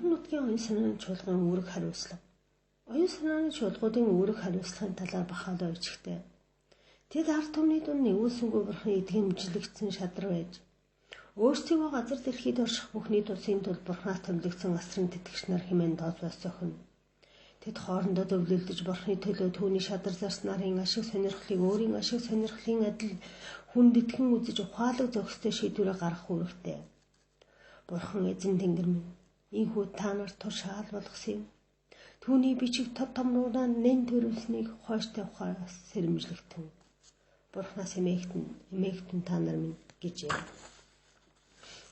Орон нутгийн оюун санааны чуулган үүрэг хариуцлага. Оюун санааны чуулгуудын үүрэг хариуцлагын талаар бахаалаа бичгтэй. Тэд ард түмний дунд нэгүүлсэнгүй бурхан эдгэмжлэгдсэн шадар байж өөрсдийгөө газар дэлхийд орших бүхний тусын тулд бурханаас томилогдсон асран тэтгэгч нар хэмээн тооцоос зохино. Тэд хоорондоо өвлөлдөж бурханы төлөө түүний шадар зарс нарын ашиг сонирхлыг өөрийн ашиг сонирхлын адил хүнд итгэн үзэж ухаалаг зохистой шийдвэрээ гаргах үүрэгтэй. Бурхан эзэн тэнгэр минь, ийхүү та нарт тушаал болгосон юм. Түүний бичиг тод томруудаа нэн төрүүлснийг хойштой ухаас сэрэмжлэгтэн. Бурханаас эмээгтэн та нар минь гэжээ.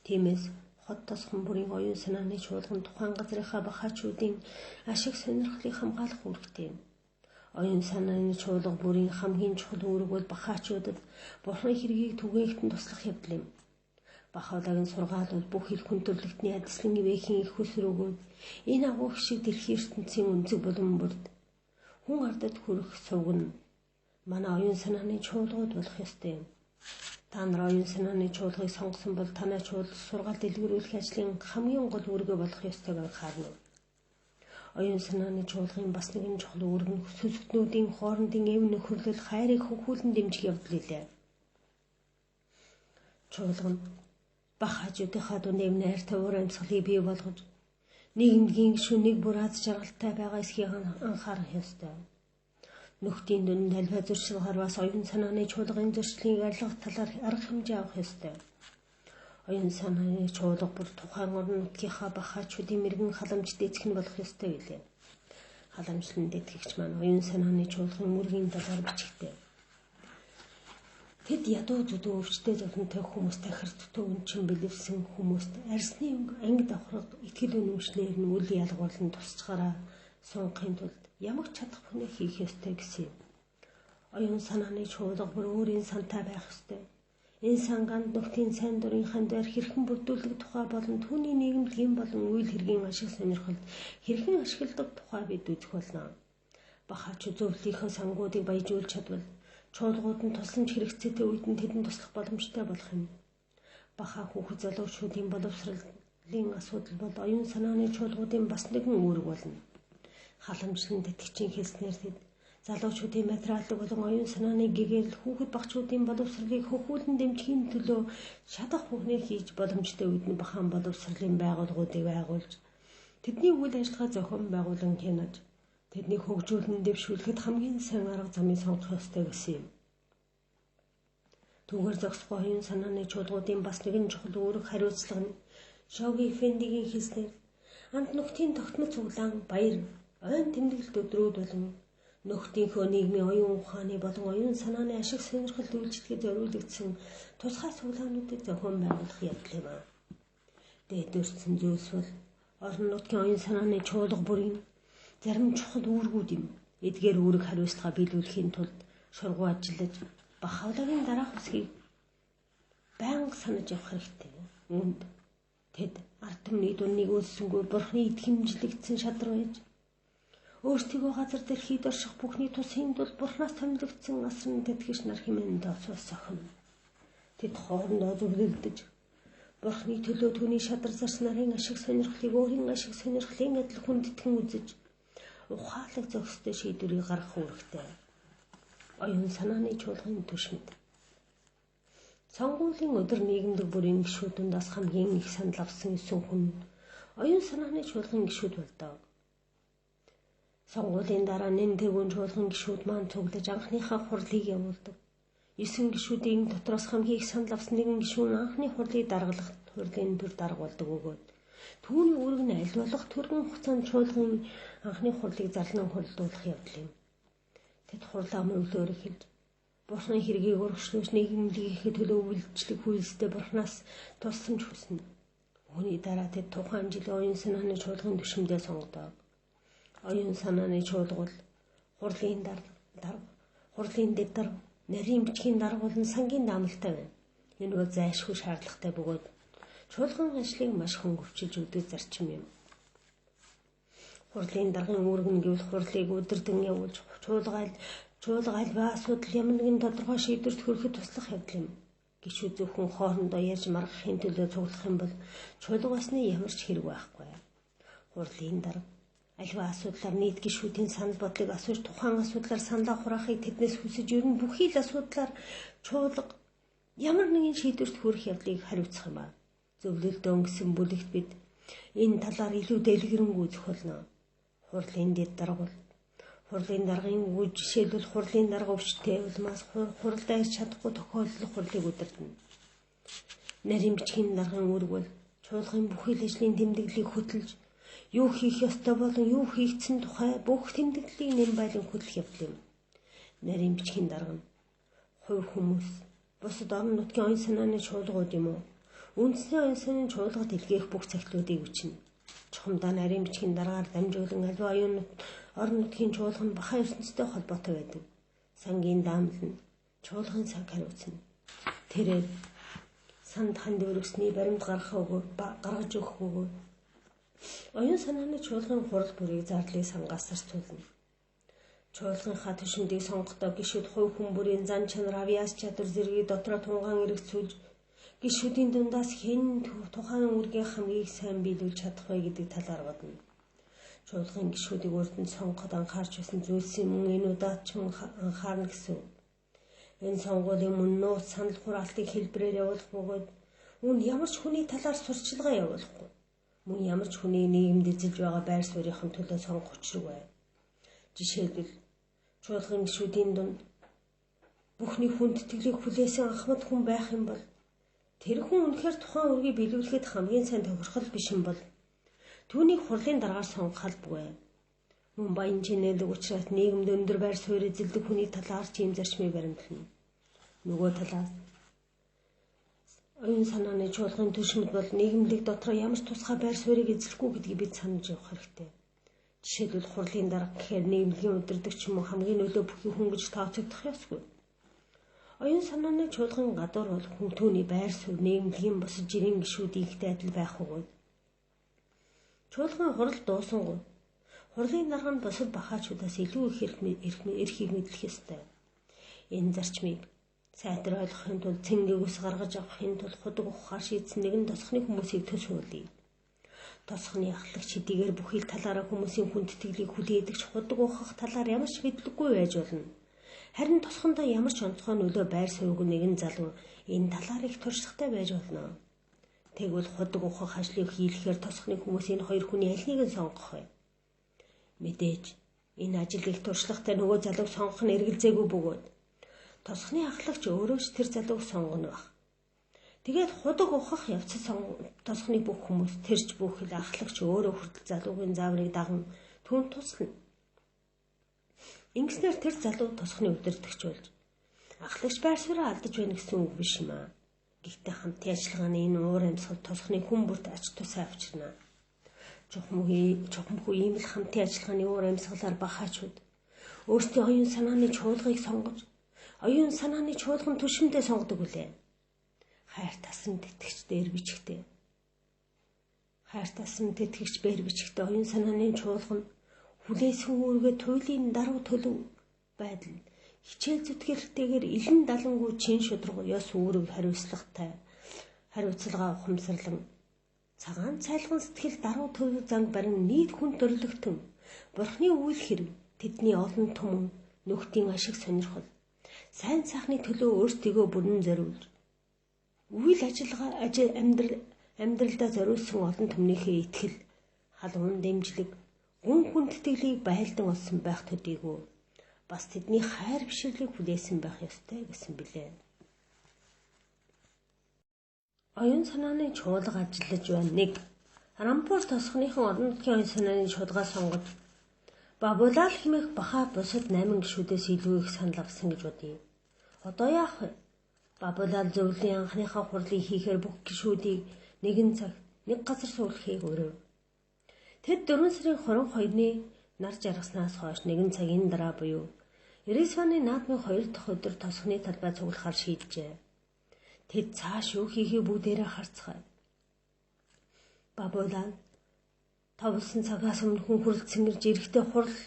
Тиймээс хот тосхон бүрийн оюун санааны чуулган тухайн газрынхаа бахаачуудын ашиг сонирхлыг хамгаалах үүрэгтэй юм. Оюун санааны чуулга бүрийн хамгийн чухал үүрэг бол бахаачуудад бурханы хэргийг түгээгтэн туслах явдал юм. Бахаалагын сургаал бол бүх ил хүндрэлтний адислан ивэхийн их хүсэр өгөөд энэ агуу шиг дэлхийн ертөнцийн өнцөг болон бүрд хүн ардад хүрэх сувгна манай оюун санааны чуулгууд болох ёстой юм. Та нар оюун санааны чуулгыг сонгосон бол танай чуулгад сургаал дэлгэрүүлэх ажлын хамгийн гол үүрэг болох ёстойг анхаарна. Оюун санааны чуулгын бас нэгэн чухал үүрэг нь сүсгтнүүдийн хоорондын эв нөхөрлөл хайрыг хөвгүүлэн дэмжих явдал илээ. Чуулган бахаачуудынхаа дунд эв найртай уур амьсгалыг бий болгож нийгэмдгийн шүнийг бүр аз жаргалтай байгаа эсхийг анхаарах ёстой. Нөхдийн дунд альва зуршилгаараас оюун санааны чуулгын зуршлыг арилгах талаар арга хэмжээ авах ёстой. Оюун санааны чуулга бүр тухайн орон нутгийнхаа бахаачуудын мэрэгэн халамжт эзэх нь болох ёстой гэлээ. Халамжлалд итгэгч маань оюун санааны чуулгын үүргийн талаар бичгтэй. Тэд ядуу зүдүү өвчтэй зовлонтой хүмүүст ахирт төвөнчин бэлэвсэн хүмүүст арсны анги давхраг итгэл үнэмшлэр нь үл ялгуулан тусчгараа сунгахын тулд ямар чадах хүнээ хийх ёстой гэсэн юм. Оюун санааны чуулга бүр өөрийн сантай байх ёстой. Энэ сан ганд нөхдийн сайн дурынхаа дээр хэрхэн бүрдүүлэх тухай болон түүний нийгэмдгийн болон үйл хэргийн ашиг сонирхолд хэрхэн ашигладаг тухай бид үзэх болно. Бахаач зөвлөлийнхөө сангуудыг баяжуулж чадвал чуулгууд нь тусламж хэрэгцээтэй үед нь тэдэнд туслах боломжтой болох юм. Бахаа хүүхэд залуучуудын боловсролын асуудал бол оюун санааны чуулгуудын бас нэгэн үүрэг болно. Халамжлалт итгэгчийн хэлснээр тэд залуучуудын материалын болон оюун санааны гэгэрэл хүүхэд багчуудын боловсролыг хөхүүлэн дэмжихийн төлөө шатах бүхнийг хийж боломжтой үед нь бахан боловсролын байгууллагуудыг байгуулж тэдний үйл ажиллагаа зохион байгуулан хянаж тэднийг хөгжүүлэн дэвшүүлэхэд хамгийн сайн арга замыг сонгох ёстой гэсэн юм. Түүгээр зохисгүй оюун санааны чуулгуудын бас нэгэн чухал үүрэг хариуцлага нь Шоги Фендигийн хэлснээр амт нөхдийн тогтмол цуглаан баяр ойн тэмдэглэлт өдрүүд болон нөхдийнхөө нийгмийн оюун ухааны болон оюун санааны ашиг сонирхолд үйлчлэхэд зориулагдсан тусгай цуглаануудыг зохион байгуулах явдал юм. Дээдүрсэн зүйлс бол орон нутгийн оюун санааны чуулга бүрийн зарим чухал үүргүүд юм. Эдгээр үүрэг хариуцлага биелүүлэхийн тулд шургуу ажиллаж бахаалагын дараах үсгийг байнга санаж явах хэрэгтэй. Үүнд тэд ард түмний дунд нэгүүлсэнгүй бурханы эдгэмжлэгдсэн шадар байж өөрсдийгөө газар дэлхийд орших бүхний тусын тулд бурханаас томилогдсон асран тэтгэгч нар хэмээн тооцоос зохино. Тэд хоорондоо зөвлөлдөж бурханы төлөө түүний шадар зарс нарын ашиг сонирхлыг өөрийн ашиг сонирхлын адил хүнд итгэн үзэж ухаалаг зохистой шийдвэрийг гаргах үүрэгтэй. Оюун санааны чуулганы түшинд сонгуулийн өдөр нийгэмдэг бүрийн гишүүдээс хамгийн их санал авсан 9 хүн оюун санааны чуулган гишүүд болдог. Сонгуулийн дараа нэн тэргүүн чуулган гишүүд маань цуглаж анхныхаа хурлыг явуулдаг. 9 гишүүдийн дотроос хамгийн их санал авсан нэгэн гишүүн анхны хурлыг даргалах хурлын төр даргуулдаг өгөөд түүний үүрэг нь аль болох түргэн хугацаанд чуулган анхны хурлыг зарлан хуралдуулах явдал юм. Тэд хурлаа мөрөглөөр эхэлж бурханы хэргийг урагшлуулж нийгэмлэгийн төлөө үйлчлэх үйлстэй бурханаас тусламж хүснэ. Үүний дараа тэд тухайн жилийн оюун санааны чуулган түшиндээ сонгодог. Оюун санааны чуулга бол хурлын дэд дарга нарийн бичгийн дарга болон сангийн даамалтай байна. Энэ бол зайлшгүй шаардлагатай бөгөөд чуулган ажлыг маш хөнгөвчилж өгдөг зарчим юм. Хурлын даргын үүрэг нь гэвэл хурлыг өдөрдөн явуулж чуулга альва асуудал ямар нэгэн тодорхой шийдвэрт хүрэхэд туслах явдал юм. Гишүүд зөвхөн хоорондоо ярьж маргахын төлөө цуглах юм бол чуулга басны ямар ч хэрэг байхгүй. Хурлын дарга аливаа асуудлаар нийт гишүүдийн санал бодлыг асууж тухайн асуудлаар саналаа хураахыг тэднээс хүсэж ер нь бүхий л асуудлаар чуулга ямар нэгэн шийдвэрт хүрэх явдлыг хариуцах юм аа. Зөвлөлдөө өнгөсөн бүлэгт бид энэ талаар илүү дэлгэрэнгүй зохиолно. Хурлын дэд дарга бол хурлын даргын үг жишээлбэл хурлын дарга өвчтөе улмаас хуралдаа ирж чадахгүй тохиолдол хурлыг удирдана. Нарийн бичгийн даргын үүрэг бол чуулгын бүхий л ажлын тэмдэглэлийг хөтлж юу хийх ёстой болон юу хийгдсэн тухай бүх тэмдэглэлийг нэм байлан хөтлөх явдал юм. Нарийн бичгийн дарга нь хувь хүмүүс бусад орон нутгийн оюун санааны чуулгууд юм уу? Үндэсний оюун санааны чуулгад илгээх бүх цагтлуудыг үчинэ. Чухамдаа нарийн бичгийн даргаар дамжуулан аливаа орон нутгийн чуулга нь бахан ертөнцтэй холбоотой байдаг. Сангийн даамал нь чуулгын цаг хариуцна. Тэрээр санд ханд өргөсний баримт гаргаж өгөх өгөө. Оюун санааны чуулгын хурал бүрийг зардлыг сангаас зарцуулна. Чуулгынхаа түшиндийг сонгохдоо гишүүд хувь хүн бүрийн зан чанар, авьяас чадвар зэргийг дотроо тунгаан эргэцүүлж гишүүдийн дундаас хэн тухайн үүргийн хамгийн сайн биелүүлж чадах вэ гэдэг талаар бодно. Чуулгын гишүүдийг урд нь сонгоход анхаарч байсан зүйлсийн мөн энэ удаад ч анхаарна гэсэн. Энэ сонгуулийн мөн нууц санал хураалтыг хэлбэрээр явуулах бөгөөд үүнд ямар ч хүний талаар сурчилгаа явуулахгүй. Мөн ямар ч хүний нийгэмд эзэлж байгаа байр суурийн төлөө сонгох учиргүй. Жишээлбэл чуулгын гишүүдийн дунд бүхний хүндэтгэлийг хүлээсэн ахмад хүн байх юм бол тэр хүн үнэхээр тухайн үргийг биелүүлэхэд хамгийн сайн тохирхол биш юм бол түүнийг хурлын даргаар сонгох албагүй. Мөн баян чинэлэг учраас нийгэмд өндөр байр суурь эзэлдэг хүний талаар ч ийм зарчмыг баримтлана. Нөгөө талаас оюун санааны чуулгын түшмэд бол нийгэмлэг дотроо ямар ч тусгай байр суурийг эзлэхгүй гэдгийг бид санаж явах хэрэгтэй. Жишээлбэл хурлын дарга гэхээр нийгэмлэгийн удирдагч юм уу хамгийн нөлөө бүхий хүн гэж тооцогдох ёсгүй. Оюун санааны чуулган гадуур бол хүн түүний байр суурь нийгэмлэгийн бусад жирийн гишүүдийнхтэй адил байх үгүй. Чуулган хурал дуусангуй хурлын дарга нь бусад бахаачудаас илүү их эрхийг мэдлэх ёстой. Энэ зарчмыг сайтар ойлгохын тулд цэнгийг ус гаргаж авахын тулд худаг ухаар шийдсэн нэгэн тосхны хүмүүсийг төс хуулъя. Тосхны ахлагч хэдийгээр бүхий л талаараа хүмүүсийн хүндэтгэлийг хүлээдэг ч худаг ухах талаар ямар ч мэдлэггүй байж болно. Харин тосхондоо ямар ч онцгой нөлөө байр суурьгүй нэгэн залуу энэ талаар их туршлагатай байж болно. Тэгвэл худаг ухах ажлыг хийлэхээр тосхны хүмүүс энэ хоёр хүний аль нэгийг сонгох вэ? Мэдээж энэ ажил их туршлагатай нөгөө залууг сонгох нь эргэлзээгүй бөгөөд тосхны ахлагч өөрөө ч тэр залууг сонгоно баг. Тэгээд худаг ухах явцад тосхны бүх хүмүүс тэрч бүх л ахлагч өөрөө хүртэл залуугийн зааврыг даган түүнд туслана. Ингэснээр тэр залуу тосхны удирдагч болж ахлагч байр суурьаа алдаж байна гэсэн үг биш юм аа. Гэхдээ хамтын ажиллагааны энэ уур амьсгал тосхны хүн бүрт ач тусаа авчирна. Чухамхүү ийм л хамтын ажиллагааны уур амьсгалаар бахаачуд өөрсдийн оюун санааны чуулгыг сонгож оюун санааны чуулган түшиндээ сонгодог үлээ. Хайр тасан тэтгэгч дээр бичгтээ. Хайр тасан тэтгэгч бээр бичгтээ оюун санааны чуулган хүлээсэн үүргээ туйлын даруй төлөв байдал хичээл зүтгэлтэйгээр илэн далангуй чин шударга ёс үүрэг хариуцлага ухамсарлан цагаан цайлган сэтгэл даруй төлөв занг барин нийт хүн төрлөختөн бурхны үйл хэрэг тэдний олон түмэн нөхдийн ашиг сонирхол сайн сайхны төлөө өөрсдийгөө бүрэн зориулж үйл ажиллагаа амьдралдаа зориулсан олон түмнийхээ итгэл халуун дэмжлэг гүн хүндэтгэлийг байлдан олсон байх төдийгүй бас тэдний хайр бишрлийг хүлээсэн байх ёстой гэсэн билээ. Оюун санааны чуулга ажиллаж байна. 1. Рампур тосхныхон орон нутгийн оюун санааны чуулгаа сонгож Бабулал хэмээх бахаа бусад 8 гишүүдээс илүү их санал авсан гэж бодъё. Одоо яах вэ? Бабулал зөвлөлийн анхныхаа хурлыг хийхээр бүх гишүүдийг нэгэн цаг нэг газар суулгахыг өрөв. Тэд 4 сарын 22-ны нар жаргаснаас хойш нэгэн цагийн дараа буюу Ересваны наадмын 2 дахь өдөр тосхны талбай цуглахаар шийджээ. Тэд цааш юу хийхээ бүгдээрээ харцгаая. Бабулал тавлсан цагаас өмнө хүн хүрлцэн ирж эрэхтэй хурал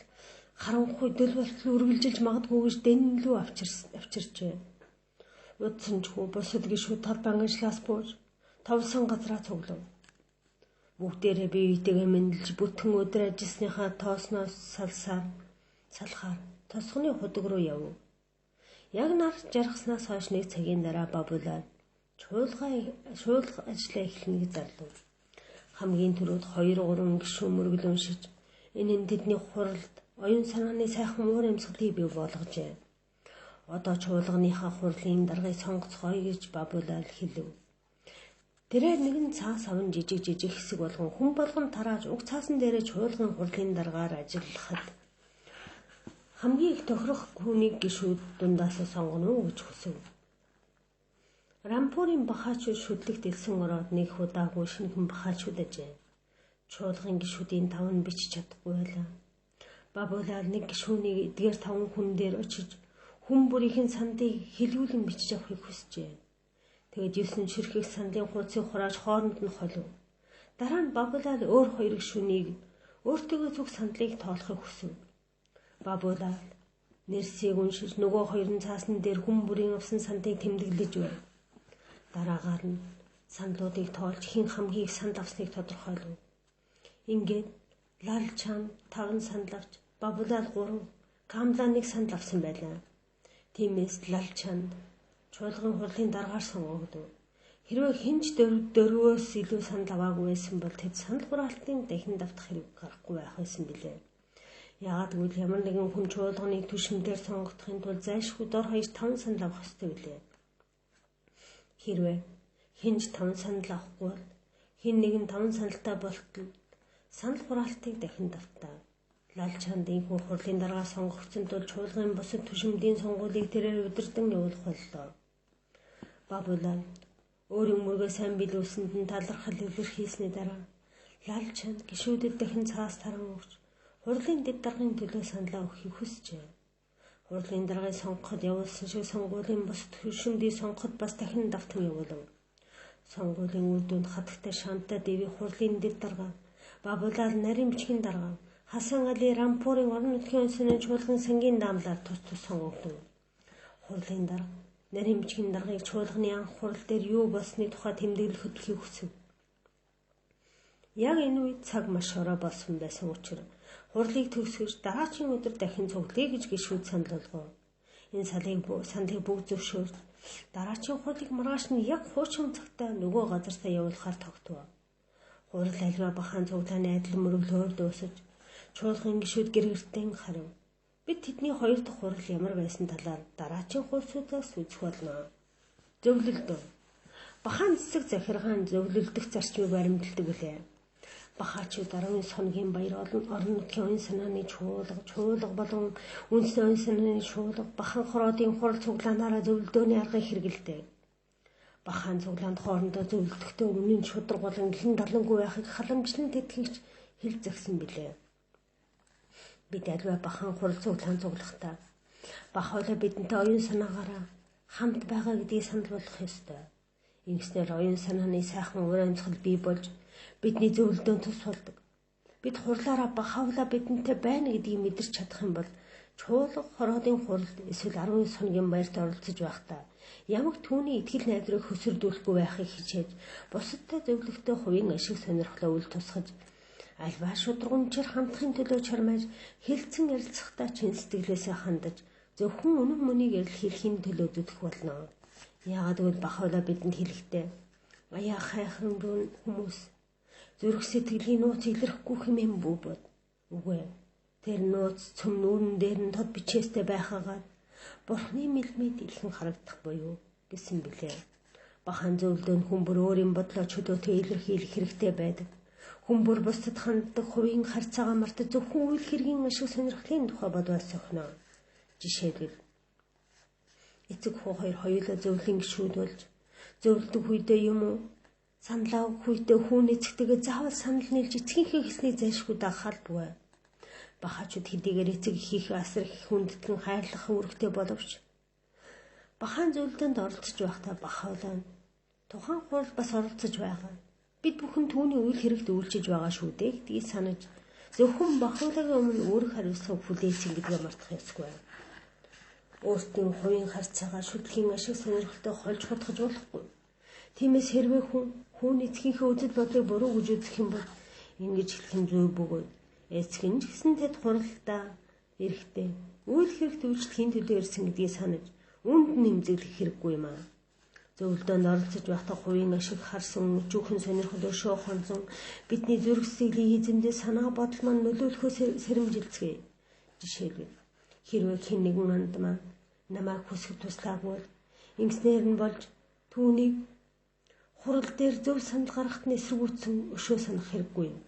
харанхуй дөл болтол үргэлжилж магадгүй гэж дэнлүү авчирчээ. Удсан ч хүү бусад гишүүд талбайн ажлаас бууж тавлсан газраа цуглав. Бүгдээрээ бие биетэйгээ мэндэлж бүтэн өдөр ажилласныхаа тоосноос салхаар тосгоны худаг руу яв. Яг нар жаргаснаас хойш нэг цагийн дараа бабуулаад шуулга ажиллаа эхлэнэ гэж зарлав. Хамгийн түрүүд 2-3 гишүүн мөргөл уншиж энэ нь тэдний хуралд оюун санааны сайхан уур амьсгалыг бий болгожээ. Одоо чуулганыхаа хурлын даргыг сонгоцгоё гэж бабуулаад хэлв. Тэрээр нэгэн цаас аван жижиг хэсэг болгон хүн болгон тарааж уг цаасан дээрээ чуулган хурлын даргаар ажиллахад хамгийн их тохирох хүнийг гишүүд дундаас сонгоно уу гэж хүсв. Рампурын бахаачууд шүтлэгт элсэн ороод нэг удаагүй шинхэн бахаачууд ажээ. Чуулган гишүүдийн 5 нь бичиж чадахгүй байлаа. Бабуулаад нэг гишүүнийг эдгээр 5 хүн дээр очиж хүн бүрийн сандыг хэлүүлэн бичиж авахыг хүсжээ. Тэгээд 9 ширхэг сандын хуудсыг хурааж хооронд нь холив. Дараа нь бабуулаад өөр 2 гишүүнийг өөртөө зүг сандлыг тоолохыг хүсв. Бабуулаад нэрсийг уншиж нөгөө 2 цаасан дээр хүн бүрийн авсан сандыг тэмдэглэж байв. Дараагаар нь сандлуудыг тоолж хэн хамгийн их санд авсныг тодорхойлов. Ингээд Лалчан 5 сандал авч бабуулаад 3, Камла 1 сандал авсан байлаа. Тиймээс Лалчанд чуулган хурлын дараагаар сонгогдов. Хэрвээ хинч дөрвөөс илүү сандал аваагүй байсан бол тэд сандал хураалтын дахин давтах хэрэг гарахгүй байх байсан билээ. Яагаад гэвэл ямар нэгэн хүн чуулганыг түшмээр сонгогдохын тулд зайлшгүй дор хаяж 5 сандал авах ёстой билээ. Хэрвээ хинч 5 сандал авахгүй бол хэн нэгэн 5 сандалтай болтол сандал хураалтыг дахин давтаа. Лалчандын хүн хурлын дараагаар сонгогдсон тул чуулган бусад түшмдийн сонгуулийг тэрээр удирдан явуулах боллоо. Бабуулаа өөрийн мөргөө сайн биелүүлсэнд нь талархал илэрхийлсний дараа Лалчанд гишүүдэд дахин цаас таран өгч хурлын дэд даргын төлөө саналаа өгөхийг хүсжээ. Хурлын даргаыг сонгоход явуулсан шиг сонгуулийн бус түшмдийг сонгоход бас дахин давтан явуулав. Сонгуулийн үр дүнд хатагтай шамтай дэви хурлын дэд дарга бабуулаад нарийн бичгийн дарга Хасан Али Рампурын орон нутгийн үндэсний чуулган сангийн даамлаар тус сонгогдов. Хурлын дарга нарийн бичгийн даргыг чуулганы анх хурал дээр юу болсны тухай тэмдэглэх хөтөлбөрийг хүсв. Яг энэ үед цаг маш орой болсон байсан учраас хурлыг төгсгөж дараагийн өдөр дахин цуглая гэж гишүүд санал болгов. Энэ сандыг бүгд зөвшөөрч дараагийн хурлыг маргааш нь яг хуучин цагтаа нөгөө газартаа явуулахаар тогтвоо. Хурал альва бахан цуглааны адил мөрөглөөр дуусаж чуулган гишүүд гэргэртэн харав. Бид тэдний 2 дахь хурал ямар байсан талаар дараагийн хурцуудаас үзэх болно. Зөвлөлдөө. Бахан цэцэг захиргаан зөвлөлдөх зарчмыг баримталдаг билээ. Бахаачууд 19 хоногийн баяр орон нутгийн оюун санааны чуулга болон үндэсний оюун санааны чуулга бахан хороодын хурал цуглаанаараа зөвлөдөөний аргыг хэрэгэлдэг. Бахан цуглаанд хоорондоо зөвлөдөхтэй өмнө нь шудраг болон хэн далангүй байхыг халамжлан тэтгэгч хэл загсан билээ. Бид альва бахан хурал цуглаан цуглахдаа бах хоолой бидэнтэй оюун санаагаараа хамт байгаа гэдгийг санал болгох ёстой. Ингэснээр оюун санааны сайхан уур амьсгал бий болж бидний зөвлөдөөнд тус болдог. Бид хурлаараа бах хоолой бидэнтэй байна гэдгийг мэдэрч чадах юм бол чуулга хороодын хуралд эсвэл 19 хоногийн баярт оролцож байхдаа ямаг түүний итгэл найдрыг хөсөрдүүлэхгүй байхыг хичээж бусадтай зөвлөхтэй хувийн ашиг сонирхлоо үл тусгаж альва шудрагчаар хамтхын төлөө чармааж хэлцэн ярилцахдаа чин сэтгэлээсээ хандаж зөвхөн үнэн мөнийг ярилцхийн төлөө зүтгэх болно. Яагаад гэвэл бах хоолой бидэнд хэлэхдээ аяа хайхран хүмүүс зүрх сэтгэлийн нууц илэрхгүй хэмээн бүү бод. Үгүй тэр нууц цөм нүүрэн дээр нь тод бичээстэй байхаагаар Бурхны мэлмид илхэн харагдах буюу гэсэн билээ. Бахан зөвлөдөөнд хүн бүр өөрийн бодлоо чөлөөтэй илэрхийлэх хэрэгтэй байдаг. Хүн бүр бусдад ханддаг хувийн харьцаагаа мартаж зөвхөн үйл хэргийн ашиг сонирхлын тухай бодвол сохино. Жишээлбэл эцэг хүү хоёр хоёулаа зөвлөлийн гишүүд болж зөвлөдөг үедээ юм уу саналаа өгөх үедээ хүн эцэгтэйгээ заавал санал нийлж эцгийнхээ хэлснийг зайлшгүй дагах албагүй. Бахаачууд хэдийгээр эцэг их асар их хүндэтгэн хайрлах үүрэгтэй боловч бахан зөвлөдөнд оролцож байхдаа бах хоолой тухайн хурал бас оролцож байгаа. Бид бүхэн түүний үйл хэрэгт үйлчилж байгаа шүү дээ гэдгийг санаж зөвхөн бах хоолойгийн өмнө үүрэг хариуцлага хүлээсэн гэдгээ мартах ёсгүй. Өөртөө хувийн харьцаагаа шүтлэгийн ашиг сонирхолтой холж хутгаж болохгүй. Тиймээс хэрвээ хүн эцгийнхээ үзэл бодлыг буруу гэж үзэх юм бол ингэж хэлэх нь зөв бөгөөд эцэг нь ч гэсэн тэд хуралдаа эрэхтэй үйл хэрэгт үйлчлэх хин төдөө ирсэн гэдгийг санаж үнд нэмзэглэх хэрэггүй юм аа. Зөвлөдөөнд оролцож байхдаа хувийн ашиг харсан өчүүхэн сонирхол өшөө хонсон бидний зүрх сэтгэлийн эзэмдээ санаа бодол маань нөлөөлөхөөс сэрэмжилцгээе. Жишээлбэл хэрвээ хэн нэгэн андмаа намайг хүсэх туслаагүй бол ингэснээр нь болж түүнийг хурал дээр зөв санал гаргахад нь эсэргүүцсэн өшөө санах хэрэггүй юм.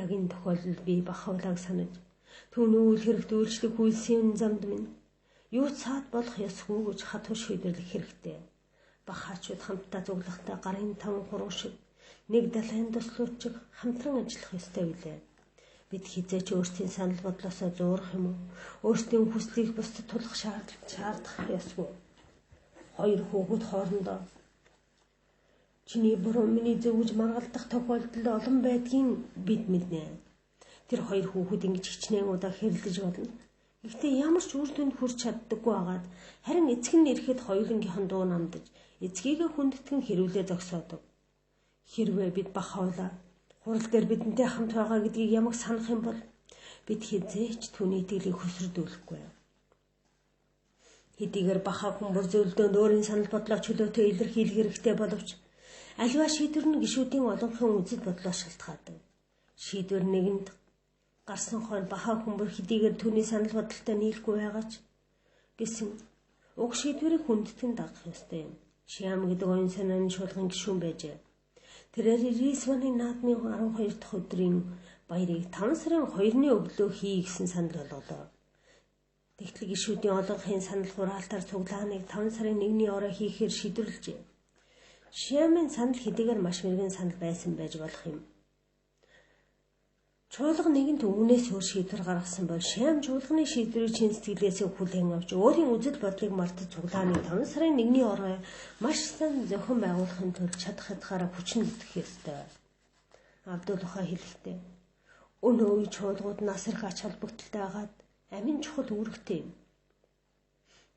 Яг энэ тохиолдолд би бахавлаг санаж түүний үйл хэрэгт үйлчлэх үйлсийн замд минь юу цаад болох ёсгүй гэж хатуу шийдвэрлэх хэрэгтэй. Бахаачууд хамтдаа зүглэхдээ гарын 5-3 шиг нэг далайн туслууч хамтран ажиллах ёстой билээ. Бид хизээч өөрсдийн санал бодлосоо зуурах юм уу? Өөрсдийн хүслийг бусдад тулах шаардах ёсгүй. Хоёр хүүхэд хоорондоо чиний буруу миний зөв гэж маргалдах тохиолдол олон байдгийг бид мэднэ. Тэр хоёр хүүхэд ингэж хичнээн удаа хэрэлдэж болно. Гэхдээ ямар ч үр дүнд хүрч чаддаггүй агаад харин эцэг нь ирэхэд хоёулангийнхан дуу намдаж эцгийгээ хүндэтгэн хэрүүлээ зогсоодог. Хэрвээ бид бахавлаа хурал дээр бидэнтэй хамт байгаа гэдгийг ямаг санах юм бол бид хизээч түүний итгэлийг хөсрөдүүлэхгүй. Хэдийгээр бахаа хүн бүр зөвлөдөөнд өөрийн санал бодлоо чөлөөтэй илэрхийлэх хэрэгтэй боловч аливаа шийдвэр нь гишүүдийн олонхын үзэл бодлоос шалтгаалдаг. Шийдвэр нэгэнд гарсан хойно бахаа хүмүүр хэдийгээр түүний санал бодолтой нийлэхгүй байгаач гэсэн уг шийдвэрийг хүндэтгэн дагах ёстой юм. Шиам гэдэг оюун санааны шулгын гишүүн байжээ. Тэрээр Рисваны наадмын 12 дахь өдрийн баярыг 5 сарын 2-ны өглөө хий гэсэн санал болголоо. Тэгтэл гишүүдийн олонхын санал хураалтаар цуглааныг 5 сарын 1-ний орой хийхээр шийдвэрлэжээ. Шиамын санал хэдийгээр маш мэргэн санал байсан байж болох юм. Чуулга нэгэнт өмнөөс өөр шийдвэр гаргасан бол Шиам чуулганы шийдвэрийг чин сэтгэлээсээ хүлээн авч өөрийн үзэл бодлыг мартаж цуглааны 5 сарын 1-ний орой маш сайн зохион байгуулахын тулд чадах хэтгаараа хүчин зүтгэх ёстой. Абдуллаха хэлэхдээ өнөө үе чуулгууд нас ирэх ач холбогдолтой агаад амин чухал үүрэгтэй юм.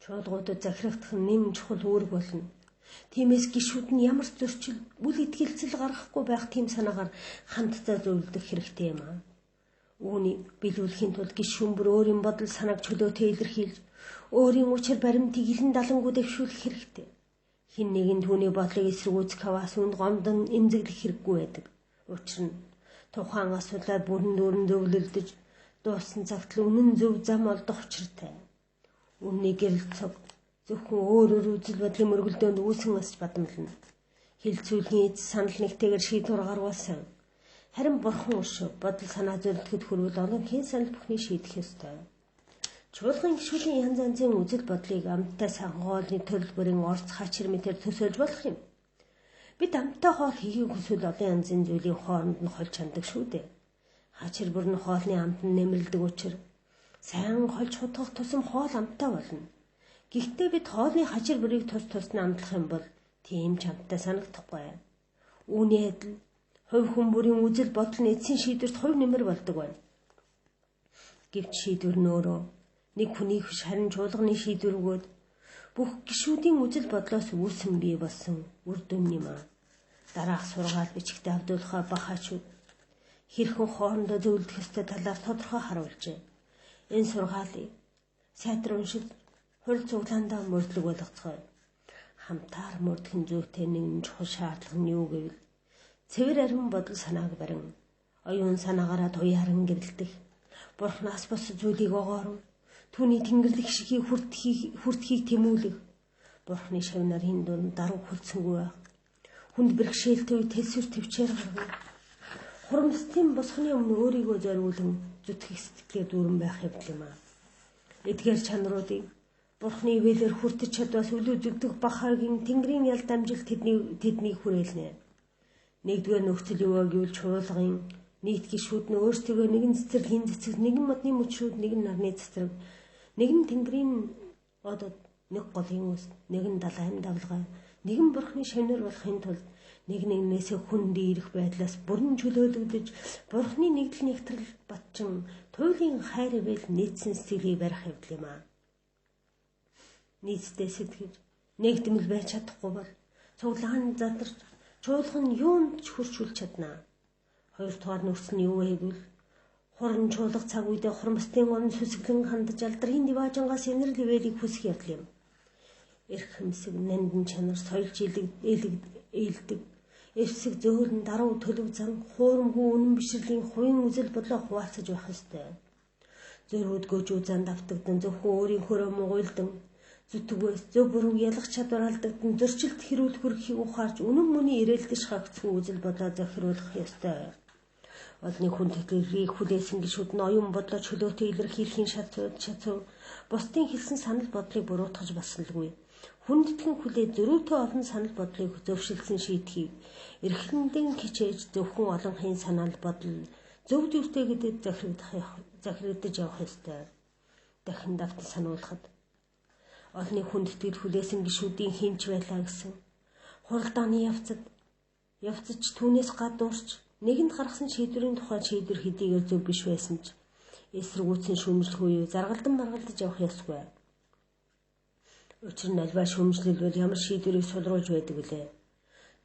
Чуулгуудад захирагдах нь нэм чухал үүрэг болно. Тиймээс гишүүд нь ямар ч зөрчил, үл итгэлцэл гаргахгүй байх тийм санаагаар хамтдаа зөвлөдөх хэрэгтэй юм аа. Үүнийг биелүүлэхийн тулд гишүүн бүр өөрийн бодол санааг чөлөөтэй илэрхийлж, өөрийн учир баримтыг илэн далангуу дэвшүүлэх хэрэгтэй. Хэн нэгэн түүний бодлыг эсэргүүцэх хаваас үнд гомдон эмзэглэх хэрэггүй байдаг. Учир нь тухайн асуудлаар бүрэн дүүрэн зөвлөлдөж, дууссан цагт л үнэн зөв зам олдох учиртай. Үнний гэрэл цог зөвхөн өөр үзэл бодлын мөргөлдөөнд үүсэн асч бадамлана. Хилцүүлгийн эз санал нэгтэйгээр шийдвэр гаргуулсан. Харин бурхан өшөө бодол санаа зөвлөхөд хүрвэл олон хэн санал бүхний шийдэх ёстой. Чуулган гишүүдийн янз янзын үзэл бодлыг амттай санхоолны төрөл бүрийн орц хачир мэтэр төсөөлж болох юм. Бид амттай хоол хийхийг хүсвэл олон янзын зүйлийн хооронд нь холж чандаг шүү дээ. Хачир бүр нь хоолны амт нь нэмэлдэг учраас сайн холж хутгах тусам хоол амттай болно. Гэхдээ бид хоолны хачир бүрийг тус тусд нь амтлах юм бол тийм ч амттай санагдахгүй. Үүний адил хувь хүн бүрийн үзэл бодол нь эцсийн шийдвэрт хувь нэмэр болдог байна. Гэвч шийдвэр нь өөрөө нэг хүний биш харин чуулганы шийдвэр өгөөд бүх гишүүдийн үзэл бодлоос үүсэн бий болсон үр дүн юм аа. Дараах сургаал бичгтээ Абдуллаха бахаачууд хэрхэн хоорондоо зөвлөдөх ёстой талаар тодорхой харуулжээ. Энэ сургаалыг сайтар уншиж хурал цуглаандаа мөрдлөг болгоцгоё. Хамтаар мөрдөх зүйтэй нэгэн чухал шаардлага нь юу гэвэл цэвэр ариун бодол санааг барин оюун санаагаараа туяаран гэрэлтэх, бурхнаас бос зүйлийг огоорон, түүний тэнгэрлэг шигийг хүртхийг тэмүүлэх, бурхны шавнарын дунд даруй хөлцсөнгүй байх, хүнд бэрхшээлтэй үе тэлсвэр төвчээр гаргах, хурамстын босхны өмнө өөрийгөө зориулан зүтгэх сэтгэлээр дүүрэн байх явдал юм аа. Эдгээр чанаруудыг бурхны ивэлээр хүртэж чадвас үлүү зүгдэх бахаагийн тэнгэрийн ял дамжил тэднийг хүрээлнэ. Нэгдүгээр нөхцөл юу гэвэл чуулгын нийт гишүүд нь өөрсдөө нэгэн цэцэрлэгийн цэцэг, нэгэн модны мөчрүүд, нэгэн нарны цэцэг, нэгэн тэнгэрийн одод, нэг голын үс, нэгэн далайн давлгай, нэгэн бурхны шавнар болохын тулд нэг нэгнээсээ хүнд ирэх байдлаас бүрэн чөлөөлөгдөж бурхны нэгдэл нэгтрэл батчин туйлын хайр ивэл нийцсэн сэтгэлийг барих явдал юм аа. Нийцтэй сэтгэж нэгдмэл байж чадахгүй бол цуглаан задарч чуулган юунд ч хурч хүлж чадна. Хоёрдугаар нөхц нь юу вэ гэвэл хуран чуулга цаг үедээ хурамстын орон сүсгэлэн хандаж алдрын диваажангаас инэрл ивэлийг хүсэх явдал юм. Эрх хэмсэг, нандин чанар, соёлж ээлдэг, эвсэг зөөлн, даруй төлөв зан, хуурамгүй үнэн бишрэлийн хувийн үзэл бодлоо хуваалцаж байх ёстой. Зөрөөдгөөжүү занд автагдан зөвхөн өөрийнхөө муугилдан зүтгээс зөв буруу ялгах чадвар алдагдан зөрчилд хэрүүлэх өрхийг ухаарч үнэн мөний ирээлдэж хагцгүй үзэл бодлоо захируулах ёстой. Олны хүн тэтгэрийг хүлээсэн гişүүд нь оюун бодлоо чөлөөтэй илэрхийлэхийн шатуу бусдын хэлсэн санал бодлыг буруутгаж басналгүй. Хүндэтгэн хүлээ зөрүүтэй олон санал бодлыг зөвшөлдсөн шийдхийг эрхэндэн хичээж зөвхөн олонхын санал бодол зөв зүйтэй гэдэг захирагдаж явах ёстой. Дахин давтан сануулахад олны хүндэтгэл хүлээсэн гişүүдийн хинч байлаа гэсэн хуралдааны явцад түүнээс гадуурч нэгэнд гаргасан шийдвэрийн тухай шийдвэр хэдийгээр зөв биш байсан ч эсэргүүцэн шүүмжлэх үе заргалдан маргалдаж явах ёсгүй. Учир нь альва шүүмжлэлбэл ямар шийдвэрийг сулруулж байдаг вүлээ.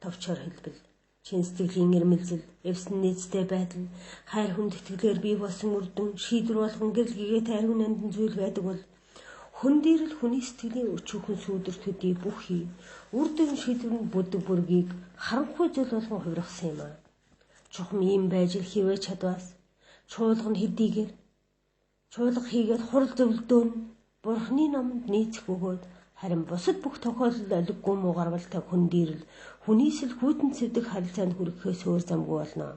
Товчоор хэлбэл чин сэтгэлийн ирмэлзэл, эвсэн нийцтэй байдал, хайр хүндэтгэлээр бий болсон үр дүн, шийдвэр болгон гэрэл гэгээтэй ариун нандин зүйл байдаг бол хүн дээр л хүний сэтгэлийн өчүүхэн сүүдэр төдий бүхий үр дүн шийдвэрийн бүдэг бүргийг харанхуй зүйл болгон хувиргасан юм аа. Чухам ийм байж хэвээ чадваас чуулга хийгээд хурал зөвлөдөө нь Бурхны номонд нийцэх бөгөөд харин бусад бүх тохиолдолд олиггүй муу гаргалтай хүн дээрл хүнээс л хүйтэн цэвдэг харилцаанд хүрэхээс өөр замгүй болно.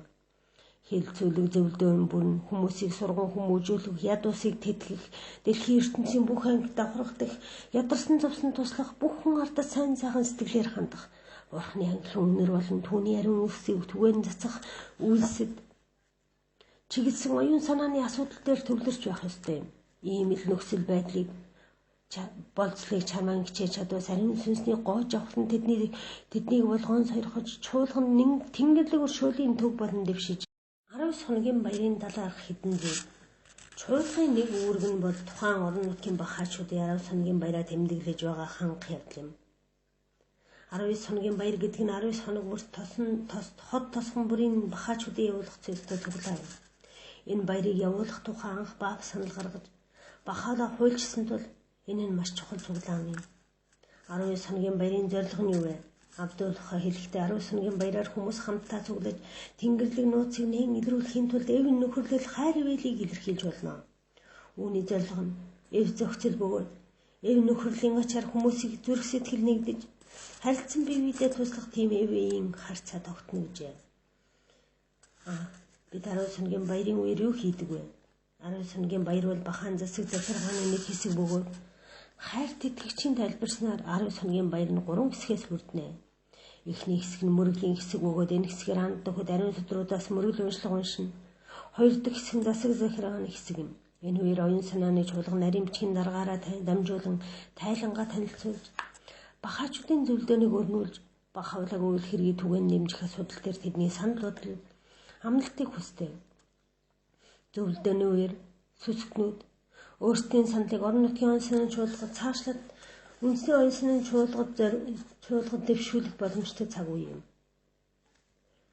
Хэл цөлөг зөвлөдөөн бүрн хүмүүсийг сурган хүмүүжүүлэх, яд усыг тэтгэх, дэлхийн ертөнцийн бүх анги давхрах, ядарсан зовсон туслах, бүх хүн ардаас сайн сайхан сэтгэлээр хандах, Бурхны ангилан үнэр болон түүний ариун үсийг түгээн цацах үйлсэд чиглэсэн оюун санааны асуудал дээр төвлөрч байх ёстой юм. Ийм л нөхцөл байдлыг болцлыг чамаан хичээж чадвас ариун сүнсний гоож авахтан тэднийг болгоон сойрхож чуулганд тэнгэрлэг өршөөлийн төв болон дэвшиж 19 хоногийн баярын далаарх хідэн зүйл. Чуулгын нэг үүрэг нь бол тухайн орон нутгийн бахаачуудын 19 хоногийн баяраа тэмдэглэж байгаа ханх явдал юм. 19 хоногийн баяр гэдэг нь 19 хоног бүрт хот тосгон бүрийн бахаачуудын явуулах зүйлтэй цуглаа юм. Энэ баярыг явуулах тухай анх баав санал гаргаж бахаалаа хуульчсан тул энэ нь маш чухал цуглаан юм. 19 хоногийн баярын зорилго нь юу вэ? Абдулхаа хэлэхдээ 19 хоногийн баяраар хүмүүс хамтдаа цуглаж тэнгэрлэг нууцыг нээн илрүүлэхийн тулд эв нөхөрлөл хайр ивэлийг илэрхийлж болно. Үүний зорилго нь эв зохицол бөгөөд эв нөхөрлийн ачаар хүмүүсийг зүрх сэтгэл нэгдэж харилцан бие биедээ туслах тийм эвийн харцаа тогтно гэжээ. Бид 19 хоногийн баярын үеэр юу хийдэг вэ? 19 хоногийн баяр бол бахаан засаг захиргааны нэг хэсэг бөгөөд хайрт итгэгчийн тайлбарснаар 19 хоногийн баяр нь 3 хэсгээс бүрднэ. Эхний хэсэг нь мөрөглийн хэсэг бөгөөд энэ хэсгээр ханд дөхөд ариун судруудаас мөрөгл уншлага уншина. Хоёр дахь хэсэг нь засаг захиргааны хэсэг юм. Энэ үеэр оюун санааны чуулга нарийн бичгийн даргаараа дамжуулан тайлангаа танилцуулж бахаачуудын зөвлөдөөнийг өрнүүлж бахавлаг үйл хэргийг түгээн нэмжих асуудал дээр тэдний санал бодол амлалтыг хүсдэг. Зөвлөдөөний үеэр сүсгтнүүд өөрсдийн саналыг орон нутгийн оюун санааны чуулгад цаашлаад үндэсний оюун санааны чуулгад дэвшүүлэх боломжтой цаг үе юм.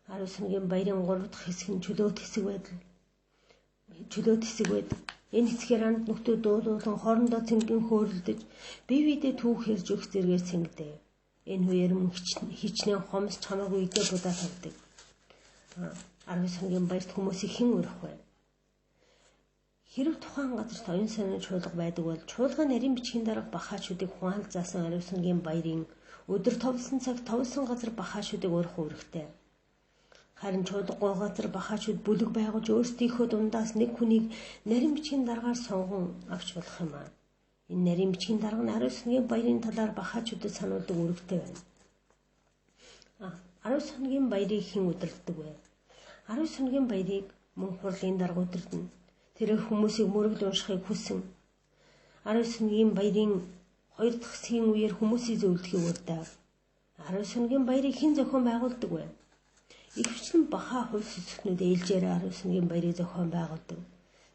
19 хоногийн баярын 3 дахь хэсэг нь чөлөөт хэсэг байдаг. Энэ хэсгээр анд нөхдөө дуулуулан хоорондоо цэнгэн хөөрөлдөж бие биедээ түүх хэрж өгөх зэргээр цэнгдэг. Энэ үеэр мөн хичнээн хомсч хамаагүй идэ будаа тавьдаг. 19 хоногийн баярт хүмүүсийг хэн урих вэ? Хэрв тухайн газарт оюун санааны чуулга байдаг бол чуулганы нарийн бичгийн дарга бахаачуудыг хуаал заасан 19 хоногийн баярын өдөр товлсон цаг товлсон газар бахаачуудыг урих үүрэгтэй. Харин чуулгагүй газар бахаачууд бүлэг байгуулж өөрсдийнхөө дундаас нэг хүнийг нарийн бичгийн даргаар сонгон авч болох юм аа. Энэ нарийн бичгийн дарга нь 19 хоногийн баярын талаар бахаачуудад сануулдаг үүрэгтэй байна. 19 хоногийн баярыг хэн удирддаг вэ? 19 хоногийн баярыг мөн хурлын дарга удирдана. Тэр хүмүүсийг мөрөгл уншихыг хүсэн. 19 хоногийн баярын 2 дахь хэсгийн үеэр хүмүүсийг зөвлөдгийг урьдав. 19 хоногийн баярыг хэн зохион байгуулдаг вэ? Ихэвчлэн бахаа хувь сүсгтнүүд ээлжээр 19 хоногийн баярыг зохион байгуулдаг.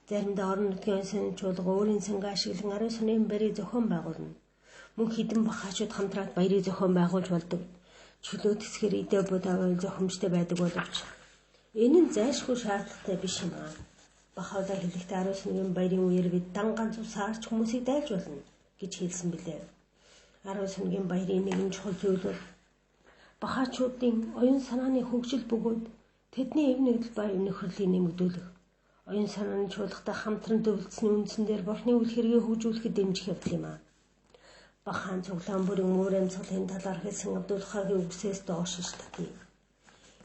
Заримдаа орон нутгийн оюун санааны чуулга өөрийн сангаа ашиглан 19 хоногийн баярыг зохион байгуулна. Мөн хэдэн бахаачууд хамтраад баярыг зохион байгуулж болдог. чөлөө тэсгэр идэ будавал зохимжтой байдаг боловч энэ нь зайлшгүй шаардлагатай биш юм аа. Бахавлаа хэлэхдээ 11-ний баярын үеэр бид дан ганц усаарч хүмүүсийг дайлж болно гэж хэлсэн билээ. 11-ний баярын нэгэн чухал зүйл бол бахаачуудын оюун санааны хөгжил бөгөөд тэдний эв нэгдэл ба эв нөхөрлийг нэмэгдүүлэх, оюун санааны чуулгатай хамтран төвлөсний үндсэн дээр бурхны үйл хэргийг хөгжүүлэхэд дэмжих явдал юм аа. Бахаан цуглаан бүрийн мөр амьсгалын талаар хэлсэн Абдул-Хагийн үгсээс доош ш татъя.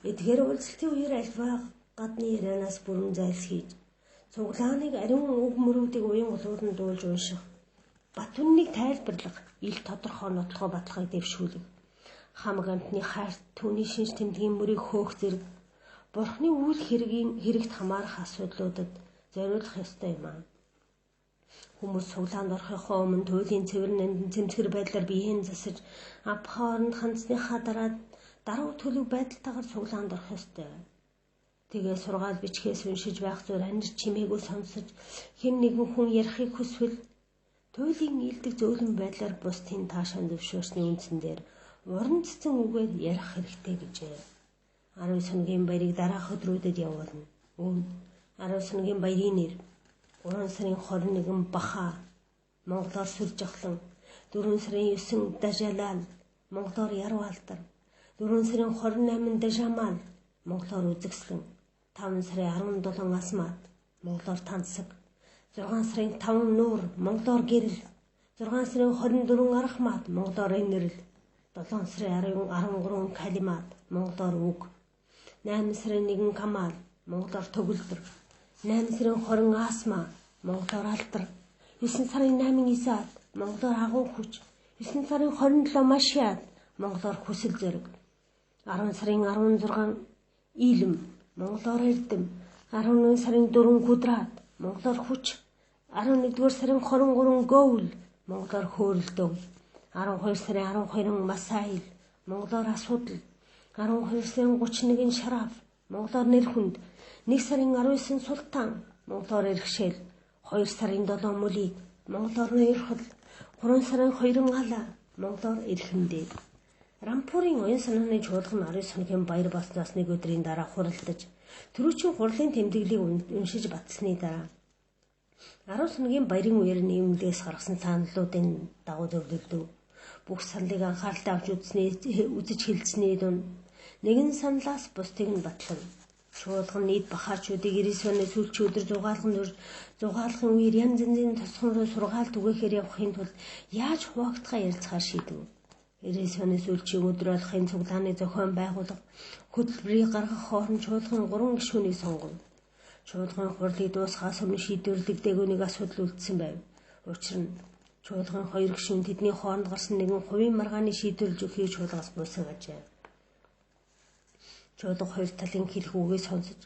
Эдгээр уулзалтын үеэр альва гадны ярианаас бүрэн зайлсхийж, цуглааныг ариун үг мөрүүдийг уян голуулан дуулж унших, бат үннийг тайлбарлах, ил тодорхой нотлохоо баталгааг дэвшүүлэх, хамаг амтны хайрт түүний шинж тэмдгийн мөрийг хөөх зэрэг бурхны үйл хэрэгт хамаарах асуудлуудад зориулах ёстой юм аа. Хүмүүс цуглаанд орохын өмнө туйлын цэвэр нандин цэмцгэр байдлаар биеийн засаж, авхаоронд хандсныхаа даруй төлөв байдалтайгаар цуглаанд орох ёстой. Тэгээ сургаал бичгээс уншиж байх зур анир чимээгүй сонсож, хэн нэгэн хүн ярихыг хүсвэл туйлын илдэг зөөлөн байдлаар бусдын таашаан зөвшөөрсний үндсэн дээр уран цэцэн үгээр ярих хэрэгтэй гэжээ. 19-ний баярыг дараах өдрүүдэд явуулна. Үүнд 19-ний баярын нэр 3 сарын 21 Баха, монголоор Сүлжахлан, 4 сарын 9 Дажалал, монголоор Ярвалдар, 4 сарын 28 Дажамал, монголоор Үзэгслэн, 5 сарын 17 Асмат, монголоор Тансаг, 6 сарын 5 Нуур, монголоор Гэрэл, 6 сарын 24 Архмат, монголоор Энэрл, 7 сарын 13 Калимат, монголоор Үг, 8 сарын 1 Камал, монголоор Төгөлдөр, 8 сарын 20 Асма, монголоор Алдар, 9 сарын 8 Исаад, монголоор Агуу хүч, 9 сарын 27 Машиад, монголоор Хүсэл зэрэг, 10 сарын 16 Илэм, монголоор Эрдэм, 11 сарын 4 Кудрат, монголоор Хүч, 11-р сарын 23 Гөвл, монголоор Хөөрөлдөв, 12 сарын 12 Масаил, монголоор Асуудал, 12 сарын 31 Шараф, монголоор Нэрхүнд, 1 сарын 19 Султан, монголоор Ирхшээл, 2 сарын 7 Мөлийг, монголоор Нойрхол, 3 сарын 2 Ала, монголоор Эрхэндээ. Рампурын оюун санааны чуулган 19-ний баяр болсноос нэг өдрийн дараа хуралдаж, түрүүчийн хурлын тэмдэглэлийг уншиж батсны дараа 19-ний баярын үеэр нэмэлтээс гаргасан саналуудын дагуу зөвлөлдөв. Бүх саналыг анхааралтай авч үзэж хэлцсэний дунд нэгэн саналаас бусдыг нь батлана. Чуулган нийт бахаачуудыг 90 сүүлчийн өдөр зугаалгын үеэр янз янзын тосгон сургаалт түгээхээр явахын тулд яаж хуваагдахаа ярилцахаар шийдэв. 90 сүүлчийн өдөр болохын цуглааны зохион байгуулах, хөтөлбөрийг гаргах хооронд чуулган 3 гишүүнийг сонгов. Чуулган хурлыг дуусгахаас өмнө шийдвэрлэгдээгүй нэг асуудал үлдсэн байв. Учир нь чуулган 2 гишүүн тэдний хооронд гарсан нэгэн хувийн маргааны шийдвэрлэж өгөхийг чуулгаас гуйсан ажээ. Чуулга хоёр талын хэлэх үгийг сонсож,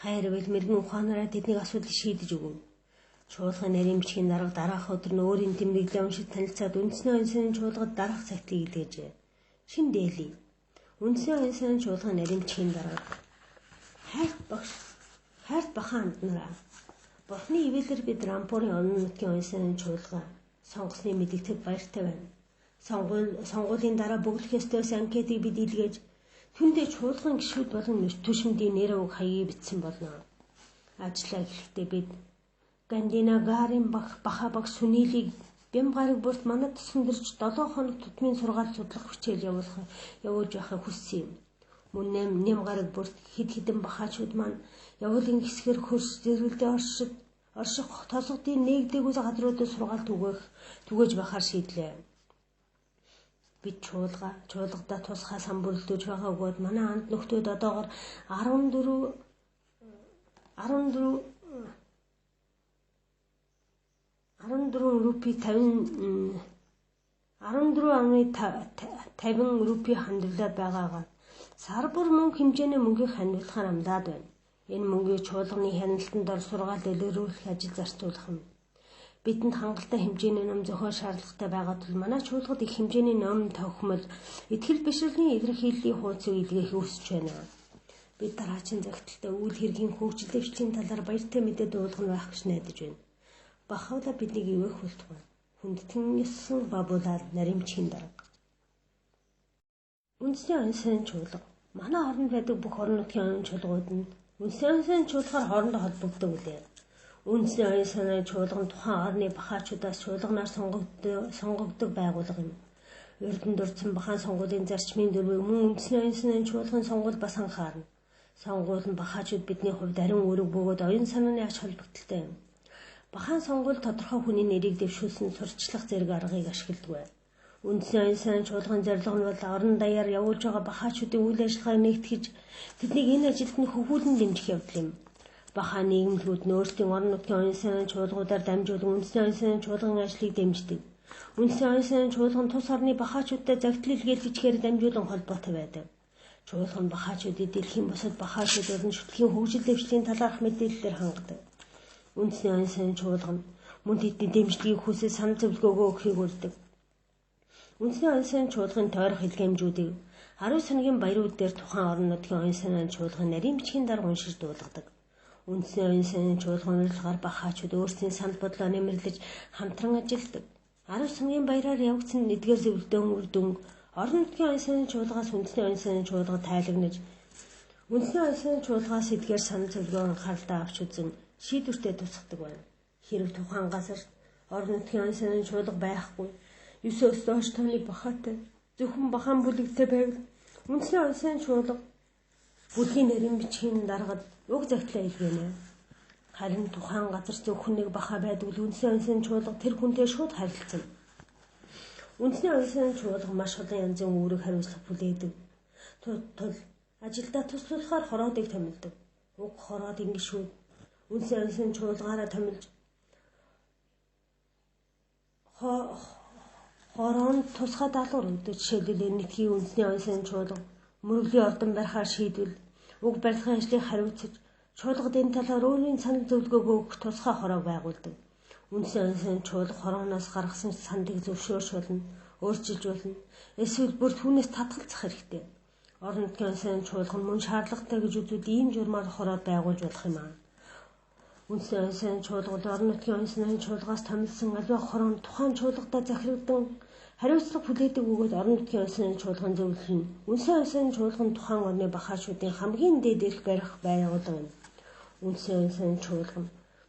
хайр бэлмэргэн ухаанаараа тэднийг асуудлыг шийдэж өгөв. Чуулганы наримчгийн дараах өдөр нь өөрийн тэмдэглэлээ уншиж танилцаад үндэсний оюун санааны чуулгад дараах цагтыг илгээжээ. Шин Дели. Үндэсний оюун санааны чуулганы наримчгийн дарга. Хайрт бахаанд нараа. Бурхны ивэлэр бид Рампурын онон нутгийн оюун санааны чуулга сонгосны мэдэгдэд баяртай байна. Сонгуулийн дараа бүглэх ёстойс анкетыг бид илгээж түндэ чуулган гишүүд болон түшмдийн нэр үг хаягийг бичсэн болно. Ажлаа эхлэхдээ бид Гандинагарын баха багш Сүнилийг Бямгарыг бүрт манад тусгандэрч 7 хоног тутмын сургаал судлах хичээл явуулж байхыг хүссэн юм. Мөн Нямгарыг бүрт хэд хэдэн бахаачууд маань явуулын хэсгэр хөрс зэргэлдээ орших тосгодын нээгдээгүй газруудад сургаал түгээж байхаар шийдлээ. Бид чуулгадаа тусгай сан бүрэлдэж байгаа бөгөөд манай анд нөхдөөд одоогоор 14 рупи 50 рупи хандивлаад байгаагаар сар бүр мөнгө хэмжээний мөнгийг хандивлахаар амдаад байна. Энэ мөнгийг чуулганы хяналтанд ор сургаал дэлгэрүүлэх ажил зарцуулах юм. Бидэнд хангалттай хэмжээний ном зохиол шаардлагатай байгаа тул манай чуулгад их хэмжээний ном тохимол итгэл бишрэлийн илэрхийллийн хуудсыг илгээхийг хүсэж байна. Бид дараагийн захидалтай үйл хэргийн хөгжил дэвшлийн талаар баяртай мэдээ дуулгах байх гэж найдаж байна. Бахавлаа биднийг ивэх хүлтгэн хүндтгэн ёссон бабулаад наримчийн дарга. Үндэсний оюун санааны чуулга манай хооронд байдаг бүх орон нутгийн оюун чуулгууд нь үндэсний оюун санааны чуулгаар хоорондоо холбогддог үлээ. Үндэсний оюун санааны чуулга нь тухайн орны бахаачудаас чуулганаар сонгогддог байгууллага юм. Эрдэнэ дурдсан бахаан сонгуулийн зарчмын дөрвийг мөн үндэсний оюун санааны чуулгын сонгуул бас анхаарна. Сонгуул нь бахаачууд бидний хувьд ариун үүрэг бөгөөд оюун санааны ач холбогдолтой юм. Бахаан сонгуул тодорхой хүний нэрийг дэвшүүлсэн сурчлах зэрэг аргыг ашигладаг. Үндэсний оюун санааны чуулган зорилго нь бол орон даяар явуулж байгаа бахаачуудын үйл ажиллагааг нэгтгэж тэднийг энэ ажилд нь хөвгүүлэн дэмжих явдал юм. Бахаан нийгэмлэгүүд нь өөрсдийн орон нутгийн оюун санааны чуулгуудаар дамжуулан үндэсний оюун санааны чуулган ажлыг дэмждэг. Үндэсний оюун санааны чуулган тус орны бахаачуудтай загтал илгээлгчгээр дамжуулан холбоотой байдаг. Чуулган бахаачуудыг дэлхийн бусад бахаачуудад нь шүтлгийн хөгжил дэвшлийн талаарх мэдээллээр хангадаг. Үндэсний оюун санааны чуулган мөн тэдний дэмжлэгийг хүсэж санал зөвлөгөөгөө өгөхийг урьдаг. Үндэсний оюун санааны чуулгын тойрох хэлгээмжүүдийг 10 сангийн баярууд дээр тухайн орон нутгийн оюун санааны чуулган нарийн бичгийн дарга уншиж дуулгадаг. Үндэсний оюун санааны чуулган урилгаар бахаачууд өөрсдийн санал бодлоо нэмэрлэж хамтран ажилладаг. 10 сангийн баяраар явагдсан эдгээр зөвлөдөө үр дүнг орон нутгийн оюун санааны чуулгаас үндэсний оюун санааны чуулга тайлагнаж үндэсний оюун санааны чуулгаас эдгээр санал зөвлөгөө анхааралтай авч үзэн шийдвэртээ тусгадаг байна. Хэрэг тухайн газарт орон нутгийн оюун санааны чуулга байхгүй 9-өөс доош тооны бахаатай зөвхөн бахаан бүлэгтэй байвал үндэсний оюун санааны чуулга бүлгийн нарийн бичгийн даргад уг загтлаа илгээнэ. Харин тухайн газар зөвхөн нэг бахаа байдаг бол үндэсний оюун санааны чуулга тэр хүнтэй шууд харилцана. Үндэсний оюун санааны чуулга маш олон янзын үүрэг хариуцлага бүлээдэг. Тул ажилдаа туслахаар хороодыг томилдог. Уг хороодын гишүүд үндэсний оюун санааны чуулгаараа томилж хороонд тусгай даалгавар өгдөг. Жишээлбэл нэтгийн үндэсний оюун санааны чуулга мөрөглийн ордон барихаар шийдвэл уг барилгын ажлыг хариуцаж чуулгад энэ талаар өөрийн санал зөвлөгөөгөө өгөх тусгай хороо байгуулдаг. Үндэсний оюун санааны чуулга хорооноос гаргасан саналыг зөвшөөрч болно, өөрчилж болно. Эсвэл бүр түүнээс татгалзах хэрэгтэй. Орон нутгийн оюун санааны чуулга нь мөн шаардлагатай гэж үзвэл ийм журмаар хороод байгуулж болох юм аа. Үндэсний оюун санааны чуулгууд орон нутгийн оюун санааны чуулгаас томилсон аливаа хорон тухайн чуулгадаа захирагдан хариуцлага хүлээдэг бөгөөд орон нутгийн оюун санааны чуулган зөвлөлнө. Үндэсний оюун санааны чуулган тухайн орны бахаачуудын хамгийн дээд эрх барих байгууллага юм. Үндэсний оюун санааны чуулган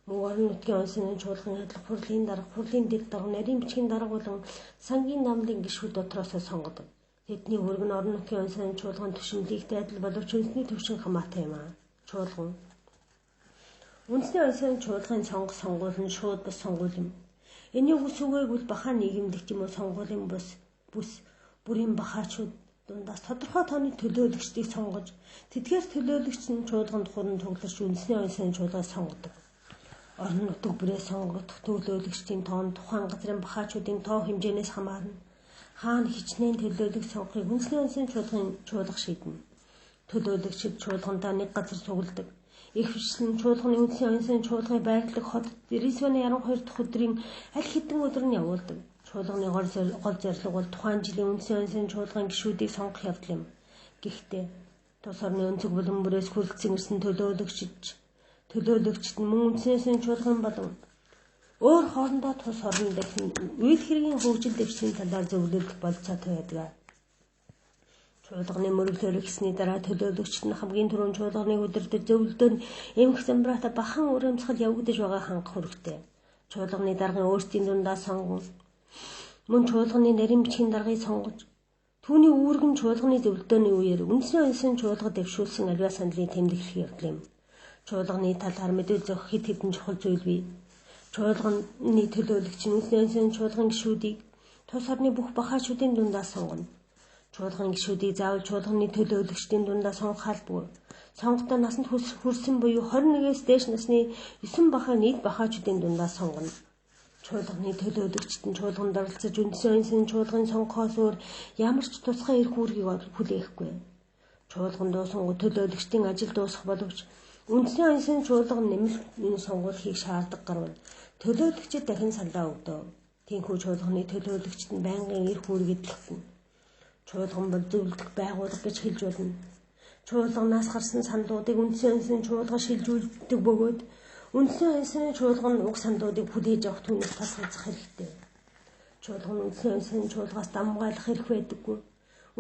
мөн орон нутгийн оюун санааны чуулган ядлах хурлын дарга, хурлын дэд дарга, нарийн бичгийн дарга болон сангийн намлын гишүүд дотроос сонгодог. Тэдний үүрэг нь орон нутгийн оюун санааны чуулган түвшинлэгтэй адил боловч үндэсний түвшин хамаатай юм аа. Чуулган үндэсний оюун санааны чуулгын сонгуул нь шууд бус сонгуул юм. Энийг үс үгээгүй бахаан нийгэмлэгч юм уу сонгуулийн бүс бүрийн бахаачууд дундаас тодорхой тооны төлөөлөгчдийг сонгож тэдгээр төлөөлөгч нь чуулганд хуран тоглож үндэсний оюун санааны чуулгыг сонгодог. Орон нутаг бүрээ сонгогдох төлөөлөгчдийн тоо нь тухайн газрын бахаачуудын тоо хэмжээнээс хамаарна. Хаана хичнээн төлөөлөгч сонгохыг үндэсний оюун санааны чуулгын чуулга шийднэ. Төлөөлөгчид чуулгандаа нэг газар цугладаг. Ихвчлэн чуулганы үндэсний оюун санааны чуулгыг байрлах хот Рисваны 12 дахь өдрийн аль хэдэн өдөр нь явуулдаг. Чуулганы гол зорилго бол тухайн жилийн үндэсний оюун санааны чуулгын гишүүдийг сонгох явдал юм. Гэхдээ тус орны өнцөг булан бүрээс хүрэлцэн ирсэн төлөөлөгчд нь мөн үндэсний оюун санааны чуулган болон өөр хоорондоо тус орон дахин үйл хэргийн хөгжил дэвшлийн талаар зөвлөлдөх болцоотой байдаг. Чуулганы мөрөглөөр ихсний дараа төлөөлөгчд нь хамгийн түрүүнд чуулганы өдөртөд зөвлөдөө эмх замбраата бахан урамсгал явагдаж байгаа хангах хэрэгтэй. Чуулганы даргын өөрсдийн дундаа сонгон мөн чуулганы нарийн бичгийн даргаыг сонгож түүний үүрэг нь чуулганы зөвлөдөөний үеэр үндэсний оюун санааны чуулга дэвшүүлсэн аливаа саналыг тэмдэглэх явдал юм. Чуулганы талаар мэдээлэл зохих хэд хэдэн чухал зүйл бий. Чуулганы төлөөлөгч нь үндэсний оюун санааны чуулган гишүүдийг тус орны бүх бахаачуудын дундаас сонгоно. Чуулган гишүүдийг заавал чуулганы төлөөлөгчдийн дундаа сонгох албагүй. Сонгохдоо насанд хүрсэн буюу 21-ээс дээш насны 9 бахаа нийт бахаачуудын дундаа сонгоно. Чуулганы төлөөлөгчд нь чуулганд оролцож үндэсний оюун санааны чуулгын сонгохоос өөр ямар ч тусгай эрх үүргийг хүлээхгүй. Чуулган дуусангууд төлөөлөгчдийн ажил дуусах боловч үндэсний оюун санааны чуулга нэмэлт сонгуул хийх шаардлага гарвал төлөөлөгчид дахин саналаа өгдөг. Тиймээс чуулганы төлөөлөгчд нь байнгын эрх үүрэг эдлэхгүй. Чуулган бол зөвлөлдөх байгууллага гэж хэлж болно. Чуулганаас гарсан саналуудыг үндэсний оюун санааны чуулга шилжүүлдэг бөгөөд үндэсний оюун санааны чуулга нь уг саналуудыг хүлээж авах түүнээс тасгалзах хэрэгтэй. Чуулган үндэсний оюун санааны чуулгаас дамгаалах эрх байдаггүй.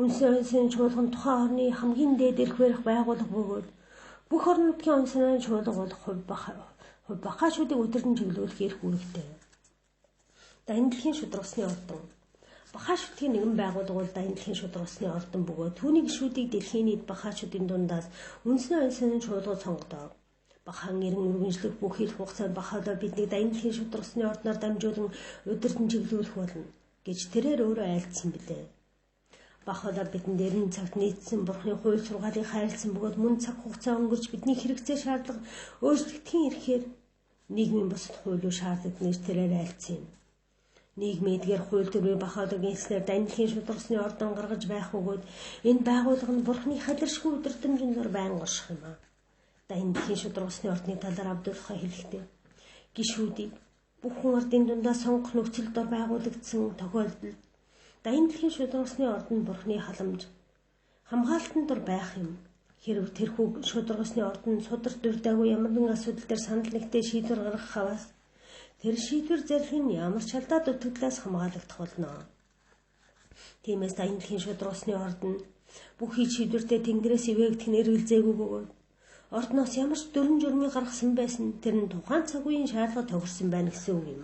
Үндэсний оюун санааны чуулган тухайн орны хамгийн дээд эрх барих байгууллага бөгөөд бүх орон нутгийн оюун санааны чуулга болох хувь бахаачуудыг удирдан чиглүүлэх эрх үүрэгтэй. Дайны дэлхийн шударгасны ордон. Бахаачуудын нэгэн байгууллага бол Дайны дэлхийн шударгасны ордон бөгөөд түүний гишүүдийг дэлхийн нийт бахаачуудын дундаас үндэсний оюун санааны чуулгад сонгодог. Бахаан эрен үргэлжлэх бүх их хугацаанд бахаадаа бидний Дайны дэлхийн шударгасны ордноор дамжуулан удирдан чиглүүлэх болно гэж тэрээр өөрөө айлдсан билээ. Бахаадаа бидэнд эрен цагт нийцсэн бурхны хууль сургаалыг хайрлсан бөгөөд мөн цаг хугацаа өнгөрч бидний хэрэгцээ шаардлага өөрчлөгдөхийн эрхээр нийгмийн бусад хууль руу шаарддаг гэж тэрээр айлдсан юм. Нийгмийн эдгээр хууль төрийн Бахаадаагийн эснээр Дайны дэлхийн шударгасны ордон гаргаж байх бөгөөд энэ байгууллага нь бурхны халиршгүй удирдамжинд байнга орших юм аа. Дайны дэлхийн шударгасны ордны талаар Абдулхай хэлэхдээ гишүүдийг бүх хүн ардын дундаа сонгох нөхцөлд байгуулагдсан тохиолдолд Дайны дэлхийн шударгасны ордон бурхны халамж хамгаалтанд дор байх юм. Хэрв тэрхүү шударгасны ордон судар дурдаагүй ямар нэгэн асуудал дээр санал нэгтээ шийдвэр гаргах хаваас тэр шийдвэр зарил нь ямар ч алдаа дутагдлаас хамгаалагдах болно. Тиймээс Дайны дэлхийн шударгасны ордон бүхий шийдвэртэй Тэнгэрээс ивээгдэх нь эргэлзээгүй бөгөөд ордноос ямар ч дүрм журмыг гаргасан байсан тэр нь тухайн цаг үеийн шаардлага тохирсон байна гэсэн үг юм.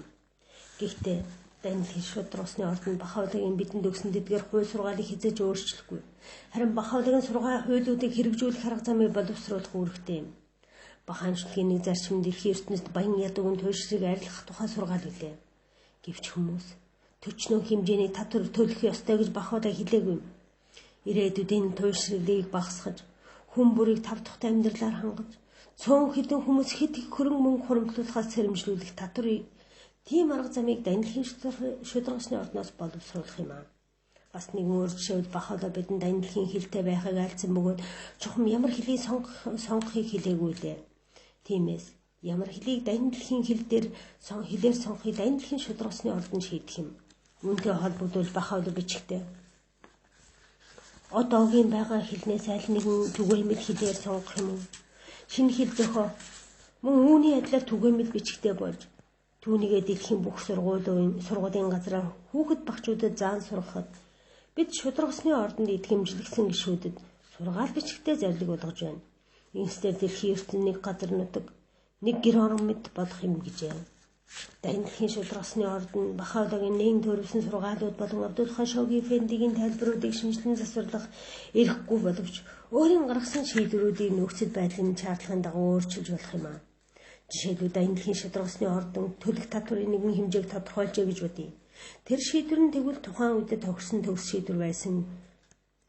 Гэхдээ Дайны дэлхийн шударгасны ордон Бахаадаагийн бидэнд өгсөн эдгээр хууль сургаалыг хязгаарч өөрчлөхгүй. Харин Бахаадаагийн хуулиудыг хэрэгжүүлэх арга замыг боловсруулах үүрэгтэй юм. Бахаанчлалын нэг зарчим дэлхийн ертөнцид баян ядаг үн туйлшрыг арилгах тухай сургаал билээ. Гэвч хүмүүс төчнөө хэмжээний татвар төлөх ёстой гэж Бахаадаа хэлээгүй. Ирээдүйд энэ туйлшрыг багасгаж, хүн бүрийг тав тухтай амьдралаар хангаж, цөөн хэдэн хүмүүс хэд их хөрөнгө мөнгө хуримтлуулахаас сэрэмжлүүлэх татварыг тийм арга замыг Дайны дэлхийн шударгасны ордноос боловсруулах юм аа. Бас нэг өөр жишээ бол Бахаадаа бидэнд Дайны дэлхийн хэлтэй байхыг айлдсан бөгөөд чухам ямар хэлийг сонгохыг хэлээгүй лээ. Тиймээс ямар хэлийг Дайны дэлхийн хэлээр сонгохыг Дайны дэлхийн шударгасны ордон шийдэх юм. Үүнтэй холбогдвол Бахаадаа бичгтээ одоогийн байгаа хэлнээс аль нэгэн түгээмэл хэлээр сонгох юм уу? Шинэ хэл зохио мөн үүний адилаар түгээмэл бичгтээ болж түүнийгээ дэлхийн бүх сургуулийн газраар хүүхэд багчуудад заан сургахад бид шударгасны ордонд идэвхжлэгдсэн гишүүдэд сургаал бичгтээ зарлиг болгож байна. Инстээр дэлхийн ертөнд нэг газар нутаг, нэг гэр орон мэд болох юм гэжээ. Дайны дэлхийн шударгасны ордон Бахаадаагийн нээн төрөвсөн сургаалууд болон Абдулхай Шоги Эфендигийн тайлбаруудыг шинжилэн засварлах эрхгүй боловч өөрийн гаргасан шийдвэрүүдийг нөхцөл байдлын шаардлагын дагуу өөрчилж болох юм аа. Жишээлбэл Дайны дэлхийн шударгасны ордон төлөх татврын нэгэн хэмжээг тодорхойлжээ гэж бодъё. Тэр шийдвэр нь тэгвэл тухайн үедээ тохирсон төгс шийдвэр байсан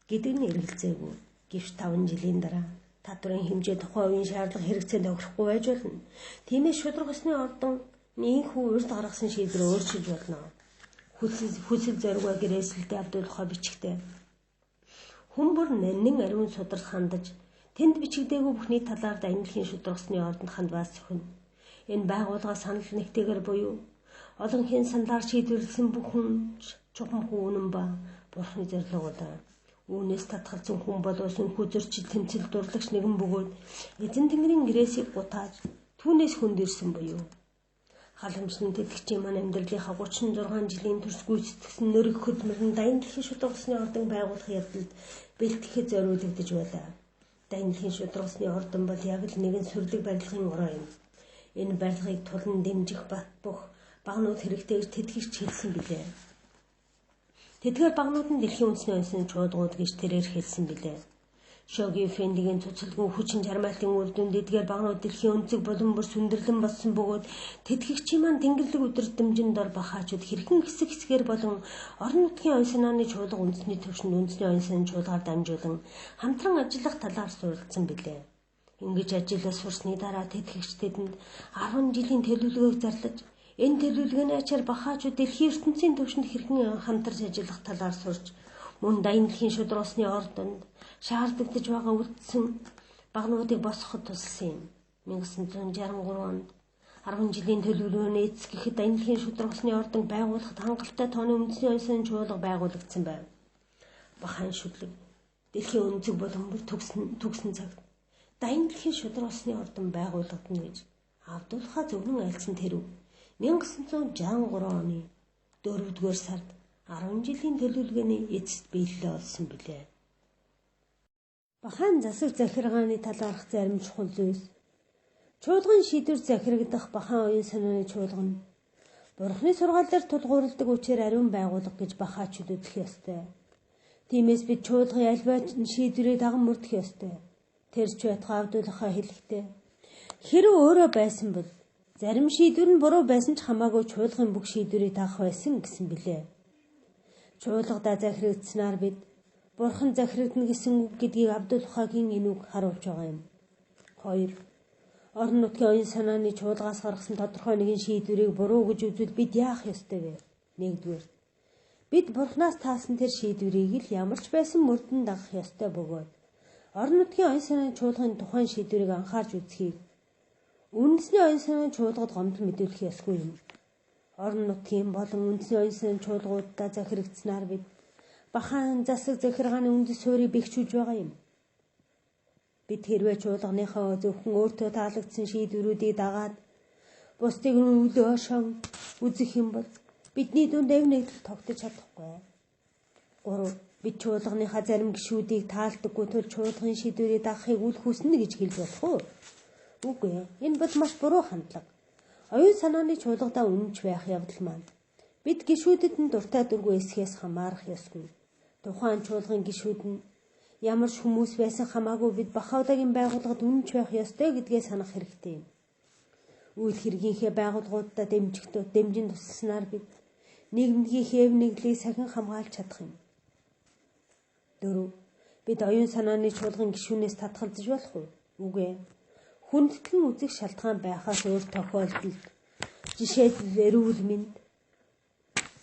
гэдэг нь эргэлзээгүй. Гэвч 5 жилийн дараа татврын хэмжээ тухайн үеийн шаардлага хэрэгцээ тохирохгүй байж болно. Тиймээс шударгасны ордон нийгхүү урьд гаргасан шийдвэрээ өөрчилж болно. Хүсэл зоригоо гэрээсэлтэй Абдулхай бичгтээ хүн бүр нэн ариун сударт хандаж тэнд бичигдээгүй бүхний талаар Дайны дэлхийн шударгасны ордонд хандваас зөвхөн энэ байгууллага санал нэгтэйгээр буюу олонхын саналаар шийдвэрлсэн бүх хүн чухам хүнэн ба бурхны зорилгоудаа үүнээс татгалзсан хүн болоос өнхүү зөрчил тэмцэл дурлагч нэгэн бөгөөд эзэн тэнгэрийн гэрээсийг гутааж түүнээс хүнд ирсэн буюу халамжлан тэтгэгчийн маань амьдралынхаа 36 жилийн турш гүйцэтгэсэн нөрөг хөдөлмөр нь Дайны дэлхийн шударгасны ордон байгуулах явдалд бэлтгэхэд зориулагдаж байлаа. Дайны дэлхийн шударгасны ордон бол яг л нэгэн сүрлэг барилгын ороо юм. Энэ барилгыг тулан дэмжих бүх багнууд хэрэгтэй гэж тэтгэгч хэлсэн билээ. Тэдгээр багнууд нь дэлхийн үндэсний оюун санааны чуулгууд гэж тэрээр хэлсэн билээ. Шоги Эфендигийн цуцлгын хүчин чармайлтын үр дүнд эдгээр багнууд дэлхийн өнцөг болон бүр сүндэрлэн болсон бөгөөд тэтгэгчийн маань тэнгэрлэг удирдамжинд дор бахаачуд хэрхэн хэсгээр болон орон нутгийн оюун санааны чуулга үндэсний төвшөнд үндэсний оюун санааны чуулгаар дамжуулан хамтран ажиллах талаар суралцсан билээ. Ингэж ажиллаж сурсны дараа тэтгэгч тэдэнд 10 жилийн төлөвлөгөөг зарлаж энэ төлөвлөгөөний ачаар бахаачуд дэлхийн ертөнцийн төвшөнд хэрхэн хамтарч ажиллах талаар сурч мөн Дайны дэлхийн шударгасны ордонд шаардлагадж байгаа үлдсэн багнуудыг босгоход туссан юм. 1963 онд 10 жилийн төлөвлөгөөний эцэст Дайны дэлхийн шударгасны ордон байгуулахад хангалттай тооны үндэсний оюун санааны чуулга байгуулагдсан байв. Бахаан шүтлэг дэлхийн өнцөг болон бүр төгсөн цагт Дайны дэлхийн шударгасны ордон байгуулагдана гэж Абдулхай зөвгөн айлцсан тэрв 1963 оны 4-р сард 10 жилийн төлөвлөгөөний эцэст биелэлээ олсон билээ. Бахан засаг захиргааны талаарх зарим чухал зүйлс. Чуулган шийдвэр захирагдах бахан оюун санааны чуулган Бурхны сургаалаар тулгуурладаг учраас ариун байгуулга гэж бахаачуд үзэх ёстой. Тиймээс бид чуулганы альва шийдвэрийг даган мөрдөх ёстой. Тэрч байтугай Авдуулахаа хэлэхдээ хэрэв өөрөө байсан бол зарим шийдвэр нь буруу байсан ч хамаагүй чуулгын бүх шийдвэрийг дагах байсан гэсэн билээ. Чуулгадаа захирагдсанаар бид Бурхан захирагдана гэсэн үг гэдгийг Авдуулахагийн энэ үг харуулж байгаа юм. 2. Орон нутгийн оюун санааны чуулгаас гаргасан тодорхой нэгэн шийдвэрийг буруу гэж үзвэл бид яах ёстой вэ? 1-р. Бид Бурханаас таасан тэр шийдвэрийг л ямар ч байсан мөрдөн дагах ёстой бөгөөд орон нутгийн оюун санааны чуулганы тухайн шийдвэрийг анхаарч үзхийг үндэсний оюун санааны чуулгад гомдол мэдүүлэх ёсгүй юм. Орон нутгийн болон үндэсний оюун санааны чуулгуудаа захирагдсанаар бид бахан засаг захиргааны үндэс суурийг бэхжүүлж байгаа юм. Бид хэрвээ чуулганыхаа зөвхөн өөртөө таалагдсан шийдвэрүүдийг дагаад бусдыг өвлөө шон үзэх юм бол бидний дунд эв нэгдэл тогтож чадахгүй. 3. Бид чуулганыхаа зарим гишүүдийг таалдаггүй тул чуулганы шийдвэрийг дагахыг үл хүснэ гэж хэлж болох уу? Үгүй. Энэ бол маш буруу хандлага. Оюун санааны чуулгадаа үнэнч байх явдал маань бид гишүүдэд нь дуртай дургүй эсхээс хамаарах ёсгүй. Тухайн чуулгын гишүүд нь ямар ч хүмүүс байсан хамаагүй бид Бахаудаагийн байгууллагад үнэнч байх ёстой гэдгээ санах хэрэгтэй юм. Үйл хэргийнхээ байгууллагуудаа дэмжин тусалснаар бид нийгэмдгийн хэв нэглийг сахин хамгаалж чадах юм. 4. Бид оюун санааны чуулган гишүүнээс татгалзаж болох уу? Үгүй. Хүндэтгэн үзэх шалтгаан байхаас өөр тохиолдолд жишээлбэл эрүүл мэнд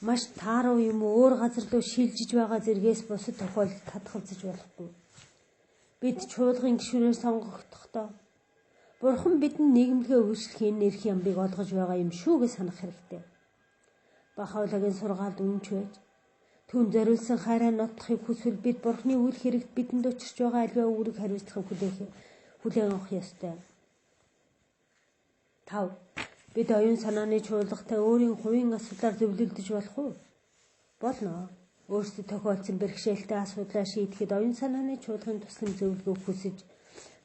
маш тааруу юм өөр газар руу шилжиж байгаа зэргээс бусад тохиолдолд татгалзаж болохгүй. Бид чуулган гишүүнээр сонгогдохдоо Бурхан бидэнд нийгэмлэгээ үйлчлэх энэ эрх ямбыг олгож байгаа юм шүү гэж санах хэрэгтэй. Бахаулагийн сургаалд үнэнч байж түн зориулсан хайраа нотдохыг хүсвэл бид Бурханы үйл хэрэгт бидэнд учирч байгаа альва үүрэг хариуцлахыг хүлээн авах ёстой. 5. Бид оюун санааны чуулгатай өөрийн хувийн асуудлаар зөвлөлдөж болох уу? Болно. Өөрсдөө тохиолдсон бэрхшээлтэй асуудлаа шийдэхэд оюун санааны чуулганы туслан зөвлөгөө хүсэж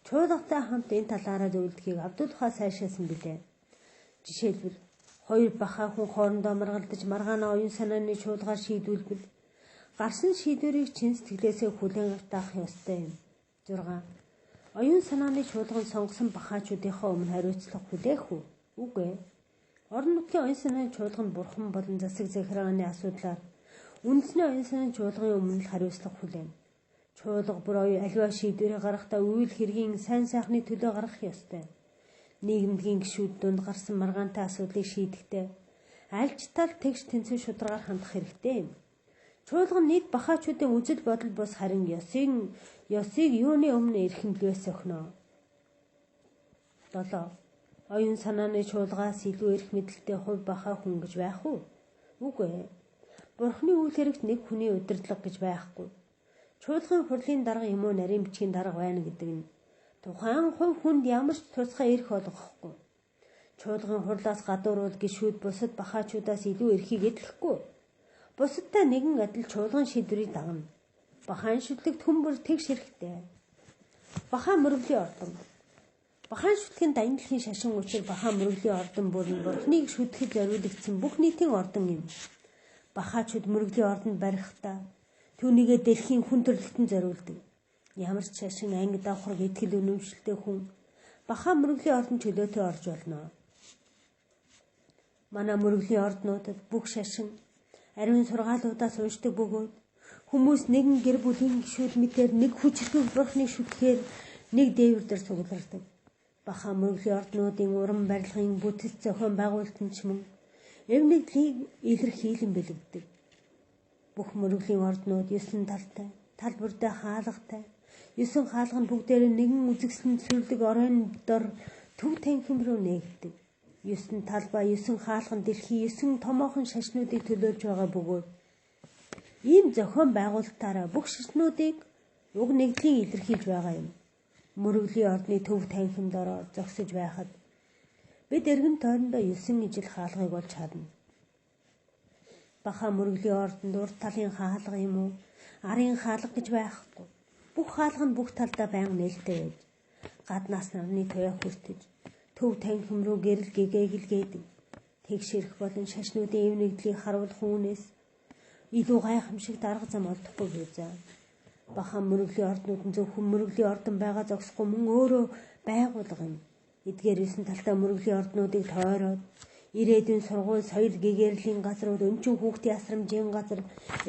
чуулгатай хамт энэ талаараа зөвлөдгийг Авдуулахаа сайшаасан билээ. Жишээлбэл 2 бахаа хүн хоорондоо маргалдаж маргаана оюун санааны чуулгаар шийдвэлбэл гарсан шийдвэрийг чин сэтгэлээсээ хүлээн авах ёстой юм. 6. Оюун санааны чуулган сонгосон бахаачуудынхаа өмнө хариуцлага хүлээх үү? Үгүй. Орон нутгийн оюун санааны чуулган Бурхан болон засаг захиргааны асуудлаар үндэсний оюун санааны чуулганы өмнө л хариуцлага хүлээнэ. Чуулга бүр аливаа шийдвэрийг гаргахдаа үйл хэргийн сайн сайхны төлөө гаргах ёстой. Нийгэмдгийн гишүүд дунд гарсан маргаантай асуудлыг шийдэхдээ аль ч тал тэгш тэнцвэр шударгаар хандах хэрэгтэй юм. Чуулга нийт бахаачуудын үзэл бодол бус харин ёсыг юуны өмнө эрхэмлээс охиноо. 7. Оюун санааны чуулгаас илүү эрх мэдэлтэй хувь бахаа хүн гэж байх уу? Үгүй. Бурхны үйл хэрэгт нэг хүний удирдлага гэж байхгүй. Чуулган хурлын дарга юм уу нарийн бичгийн дарга байна гэдэг нь тухайн хувь хүнд ямар ч тусгай эрх олгохгүй. Чуулган хурлаас гадуурвал гишүүд бусад бахаачудаас илүү эрхийг эдлэхгүй. Бусадтай нэгэн адил чуулган шийдвэрийг дагна. Бахан шүтлэгт хүмүүр тэгш хэрэгтэй. Бахан мөрөглийн ордон. Бахан шүтлэгийн дайндлахын шашин учир бахан мөрөглийн ордон бүр нь Бурхныг шүтгэж зориулагдсан бүх нийтийн ордон юм. Бахаачуд мөрөглийн ордонд барихдаа түүнийгээ дэлхийн хүн төрлөختөнд зориулдаг. Ямар ч шашин анги давхарг итгэл үнэмшилтэй хүн бахан мөрөглийн ордон чөлөөтэй орж болно. Манай мөрөглийн орднуудад бүх шашин ариун сургаалуудаас уншдаг бөгөөд хүмүүс нэгэн гэр бүлийн гишүүд мэтээр нэг хүчрхэг Бурхныг шүтгэхээр нэг дээвэр дээр цуглардаг. Бахан мөрөглийн орднуудын уран барилгын бүтэц зохион байгуулалтын ч мөн эв нэгдлийг илэрхийлэн бэлэгдэг. Бүх мөрөглийн орднууд 9 талтай, тал бүрдээ хаалгатай. 9 хаалга нь бүгдээр нэгэн үзэгсэлэнд сүрлэг оройн дор төв танхим руу нээгдэг. 9 тал ба 9 хаалга нь дэлхийн 9 томоохон шашнуудыг төлөөлж байгаа бөгөөд ийм зохион байгуулалтаараа бүх шашнуудыг уг нэгдлийн илэрхийлж байгаа юм. Мөрөглийн ордны төв танхимд ороод зогсож байхад бид эргэн тойрондоо 9 ижил хаалгыг олж харна. Баха мөрөглийн ордонд урд талын хаалга юм уу? Арын хаалга гэж байхгүй. Бүх хаалга нь бүх талдаа байнга нээлттэй байж. Гаднаас нарны туяа хүртэж, төв танхим руу гэрэл гэгээгэлгээдэг. Тэгш ирэх болон шашнуудын эв нэгдлийг харуулах үүнээс илүү гайхамшиг дарга зам олдохгүй гэвзээ. Баха мөрөглийн орднууд нь зөвхөн мөрөглийн ордон байгаа зогсохгүй мөн өөрөө байгуулга юм. Эдгээр 9 талтай мөрөглийн орднуудыг тойроод ирээдүйн сургууль, соёл, гэгэрлийн газрууд, өнчин хүүхдийн асрамжийн газар,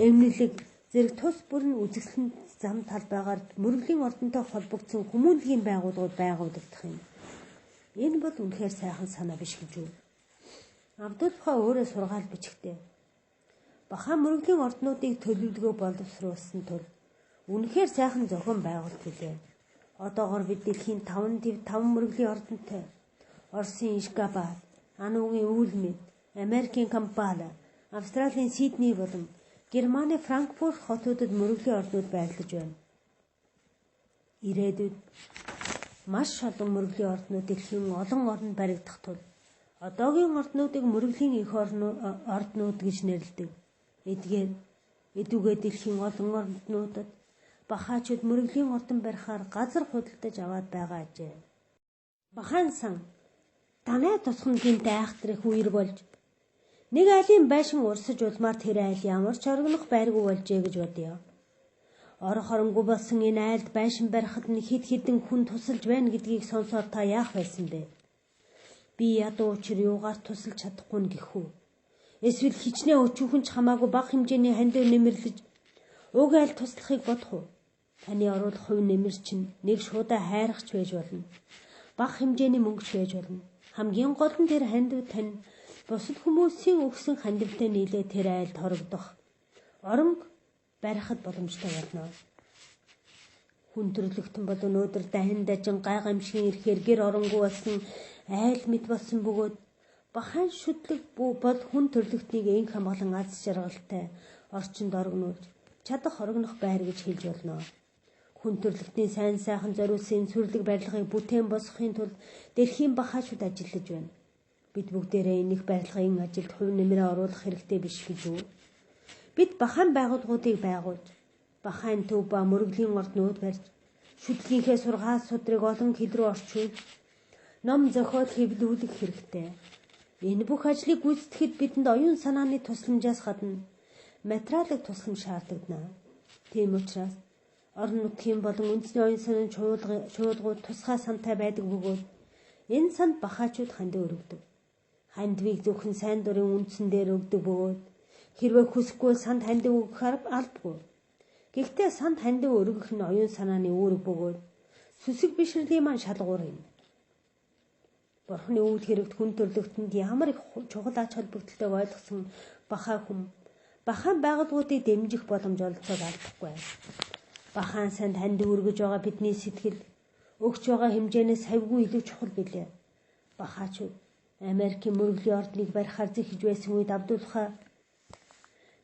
эмнэлэг зэрэг тус бүр нь үзэсгэлэн зам талбайгаар мөрөглийн ордонтой холбогдсон хүмүүнлэгийн байгууллагууд байгуулагдах юм. Энэ бол үнэхээр сайхан санаа биш гэж үү? Абдулхаа өөрөө сургаал бичгтээ. Баха мөрөглийн орднуудыг төлөвлөгөө боловсруулсан тул үнэхээр сайхан зохион байгуулалт билээ. Одоогоор бид дэлхийн 5 мөрөглийн ордонтой Оросын Ишхабад, Анугийн Үүлмэд, Америкийн Кампала, Австралийн Сидней болон Германы Франкфурт хотуудад мөрөглийн орднууд байрлаж байна. Ирээдүйд маш олон мөрөглийн орднууд дэлхийн олон орнд баригдах тул одоогийн орднуудыг мөрөглийн эх орднууд гэж нэрлэдэг. Эдүгээ дэлхийн олон орднуудад бахаачууд мөрөглийн ордон барихаар газар худалдаж аваад байгаа ажээ. Бахан сан танай тусган гинт айхтрах үер болж нэг айлын байшин урсаж улмаар тэр айл ямар ч орогнох байргүй болжээ гэж бодъё. Орох оронгүй болсон энэ айлд байшин барихад нь хэд хэдэн хүн тусалж байна гэдгийг сонсоод та яах байсан бэ? Би ядуу учир юугаар тусалж чадахгүй нь гэх үү? Эсвэл хичнээн өчүүхэн ч хамаагүй бага хэмжээний хандив нэмэрлэж уг айл туслахыг бодох уу? Таны оруулах хувь нэмэр чинь нэг шуудаа хайрахч байж болно. Бага хэмжээний мөнгөч байж болно. Хамгийн гол нь тэр хандив тань бусад хүмүүсийн өгсөн хандивтай нийлээ тэр айлд хорогдох оронг барихад боломжтой болно. Хүн төрлөختөн бол өнөөдөр дахин дажин гай гамшигын ирэхээр гэр оронгүй болсон айл мэд болсон бөгөөд бахан шүтлэг бол хүн төрлөختнийг энх хамгаалан аз жаргалтай орчинд орогнуулж чадах орогнох байр гэж хэлж болно. Хүн төрлөختний сайн сайхан зориулсан сүрлэг барилгыг бүтээн босгохын тулд дэлхийн бахаачууд ажиллаж байна. Бид бүгдээрээ энэх барилгын ажилд хувь нэмрээ оруулах хэрэгтэй биш гэж үү? Бид бахан байгууллагуудыг байгуулж, бахан төв ба мөрөглийн орднууд барьж, шүтлгийнхээ сургаал судрыг олон хил рүү орчуулж, ном зохиол хэвлүүлэх хэрэгтэй. Энэ бүх ажлыг гүйцэтгэхэд бидэнд оюун санааны тусламжаас гадна материалын тусламж шаардлагадана. Тийм учраас орон нутгийн болон үндэсний оюун санааны чуулгууд тусгай сантай байдаг бөгөөд энэ санд бахаачууд хандив өргөдөг. Хандивыг зөвхөн сайн дурын үндсэн дээр өгдөг бөгөөд хэрвээ хүсэхгүй санд хандив өгөх албагүй. Гэхдээ санд хандив өргөх нь оюун санааны үүрэг бөгөөд сүсэг бишрэлийн маань шалгуур юм. Бурхны үйл хэрэгт хүн төрлөختөнд ямар их чухал ач холбогдолтойг ойлгосон бахан байгууллагуудыг дэмжих боломж олцоод алдахгүй. Бахан санд хандив өргөж байгаа бидний сэтгэл өгч байгаа хэмжээнээс савгүй илүү чухал билээ. Бахаачууд Америкийн мөрөглийн ордныг барихаар зэхэж байсан үед Абдулхаа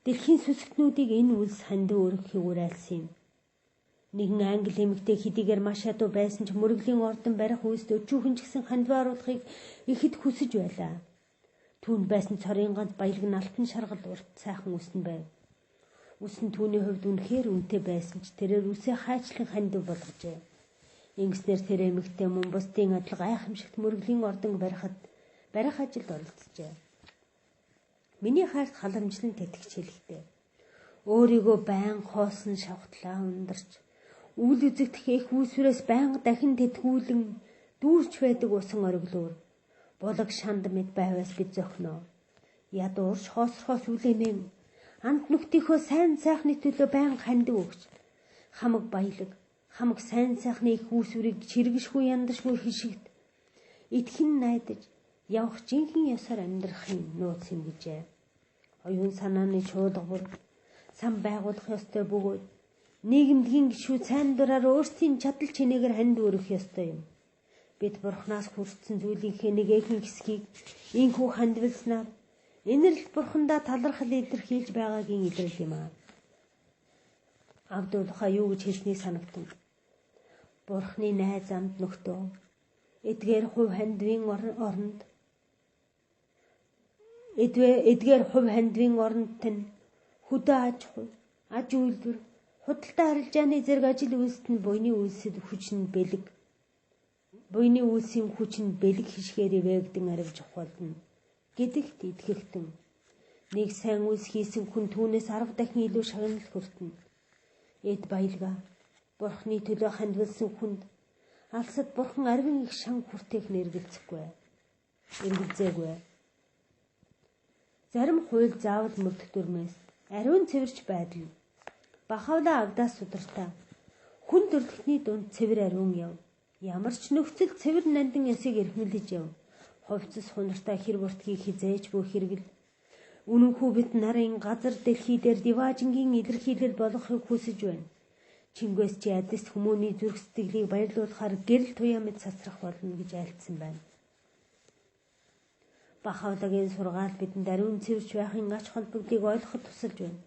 дэлхийн сүсгтнүүдийг энэ үлс хандив өргөхийг уриалсан юм. Нэгэн англи эмэгтэй хэдийгээр маш ядуу байсан ч мөрөглийн ордон барих үйлс өчүүхэн ч гэсэн хандив оруулахыг ихэд хүсэж байлаа. Түүнд байсан цорын ганц баялаг нь алтан шаргал урт сайхан үсэн байв. Үсэн түүний хувьд үнэхээр үнэтэй байсан ч тэрээр үсээ хайчлан хандив болгожээ. Ингэснээр тэр эмэгтэй мөн бусдын адил гайхамшигт мөрөглийн ордон барих ажилд оролцжээ. Миний хайрт халамжлан тэтгэж хэлэхдээ өөрийгөө байн хоосон шавхтлаа ундарч үйл үзэгдэх их үүсвэрээс байнга дахин тэтгүүлэн дүүрч байдаг усан ориглуур булаг шанд мэд байваас бид зохино. Ядуурч хоосрохоос үлэмэн амт нүхтийнхөө сайн сайхны төлөө байнга хандив өгч хамаг баялаг хамаг сайн сайхны их үүсвэрийг чиргэшгүй яндашгүй хишигт итгэн найдаж явах жинхэнэ ёсоор амьдрахын нууц юм гэжээ. Оюун санааны чуулга бүр сан байгуулах ёстой бөгөөд нийгэмдгийн гишүүд сайн дураар өөрсдийн чадал чинээгээр хандив өргөх ёстой юм. Бид Бурханаас хүрсэн зүйлийнхээ нэг ихэнх хэсгийг инхүү хандивлснаар инэрл Бурхандаа талархал илэрхийлж байгаагийн илрэл юм аа. Абдулхаа юу гэж хэлснийг санагдан. Бурхны найз амт нөхдөө эдгээр хувь хандивын оронд эдгээр хувь хандвийн оронд тань хөдөө аж ахуй, аж үйлдвэр, худалдаа харилцааны зэрэг ажил үйлсэд нь буйны үйлсийн хүчинд бэлэг хишгээр ивэгдэн арилжих болно гэдэгт итгэхтэн. Нэг сайн үйлс хийсэн хүн түүнээс 10 дахин илүү шагнал хүртэнэ. Эд баялгаа Бурхны төлөө хандвалсан хүнд алсад Бурхан арвин их шан хүртээх эргэлзээгүй. Зарим хууль заавал мөрдөгдөрмөөс ариун цэвэрч байдал бахавлаа агдаас сударта хүн төрлөختний дунд цэвэр ариун яв. Ямар ч нөхцөл цэвэр нандин ясыг эрхмэлж яв. Ховцос хунартаа хэр бүртгийг хизээж буй хэрэгэл. Үнэнхүү бид нарын газар дэлхий дээр диваажингийн илэрхийлэл болохыг хүсэж байна. Чингээс чи адис хүмүүний зүрх сэтгэлийг баярлуулахаар гэрэл туяа мэд сасрах болно гэж айлдсан байна. Бахавлагын сургаал бидэнд ариун цэвэрч байхын ач холбогдыг ойлгоход тусалж байна.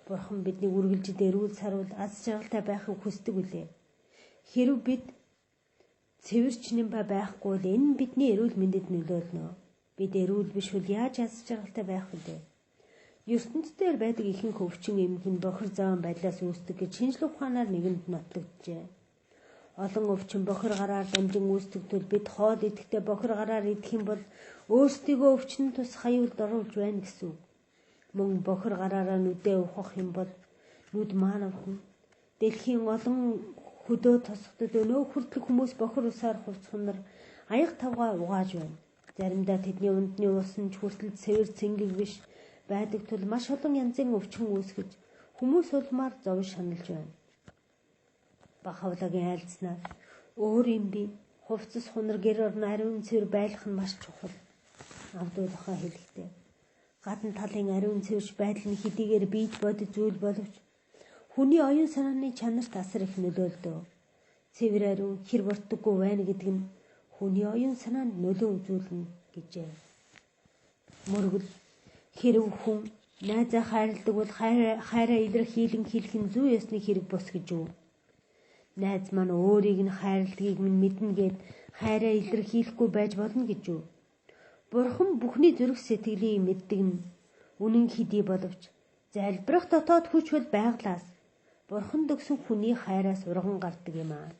Бурхан бидний үргэлжид эрүүл сарвал аз жаргалтай байхыг хүсдэг үлээ. Хэрв бид цэвэрч нэмба байхгүй бол энэ нь бидний эрүүл мэндэд нөлөөлнө. Бид эрүүл биш бол яаж аз жаргалтай байх вэ? ертөнцийн байдаг ихэнх өвчин эмгэг нь бохир заван байдлаас үүсдэг гэж шинжлэх ухаанаар нэгэнд нотлогджээ. Олон өвчин бохир гараар дамжин үүсдэг тул бид хоол идэхдээ бохир гараар идэх юм бол өөрсдийгөө өвчин тус хаюулд оруулж байна гэсэн үг. Мөн бохир гараараа нүдээ ухах юм бол нүд маанавхан. Дэлхийн олон хөдөө тосгодод өнөө хүртэл хүмүүс бохир усаар хувцхнаар аяг тавгаа угааж байна. Заримдаа тэдний ундны ус нь хүртэл цэвэр цэнгэг биш байдаг тул маш олон янзын өвчин үүсгэж хүмүүс улмаар зовж шаналж байна. Бахавлагын айлцнаар өөр юм би хувцас хунар гэр орн ариун цэвэр байлах нь маш чухал. Авдуулахаа хэлэхдээ гадна талын ариун цэвэрч байдал нь хэдийгээр бийд бодит зүйл боловч хүний оюун санааны чанарт асар их нөлөөлдөг. Цэвэр ариун хэр бортдоггүй байна гэдэг нь хүний оюун санаанд нөлөө үзүүлнэ гэжээ. Мөргөл хэрв хүн найзаа хайрладаг бол хайраа илэрхийлэн хэлэх нь зүй ёсны хэрэг бус гэж үү? Найз маань өөрийг нь хайрладгийг минь мэднэ гэд хайраа илэрхийлэхгүй байж болно гэж үү? Бурхан бүхний зүрх сэтгэлийг мэддэг нь үнэн хэдий боловч залбирах дотоод хүч бол байглаас Бурхан дөгсөн хүний хайраас урган гардаг юм аа.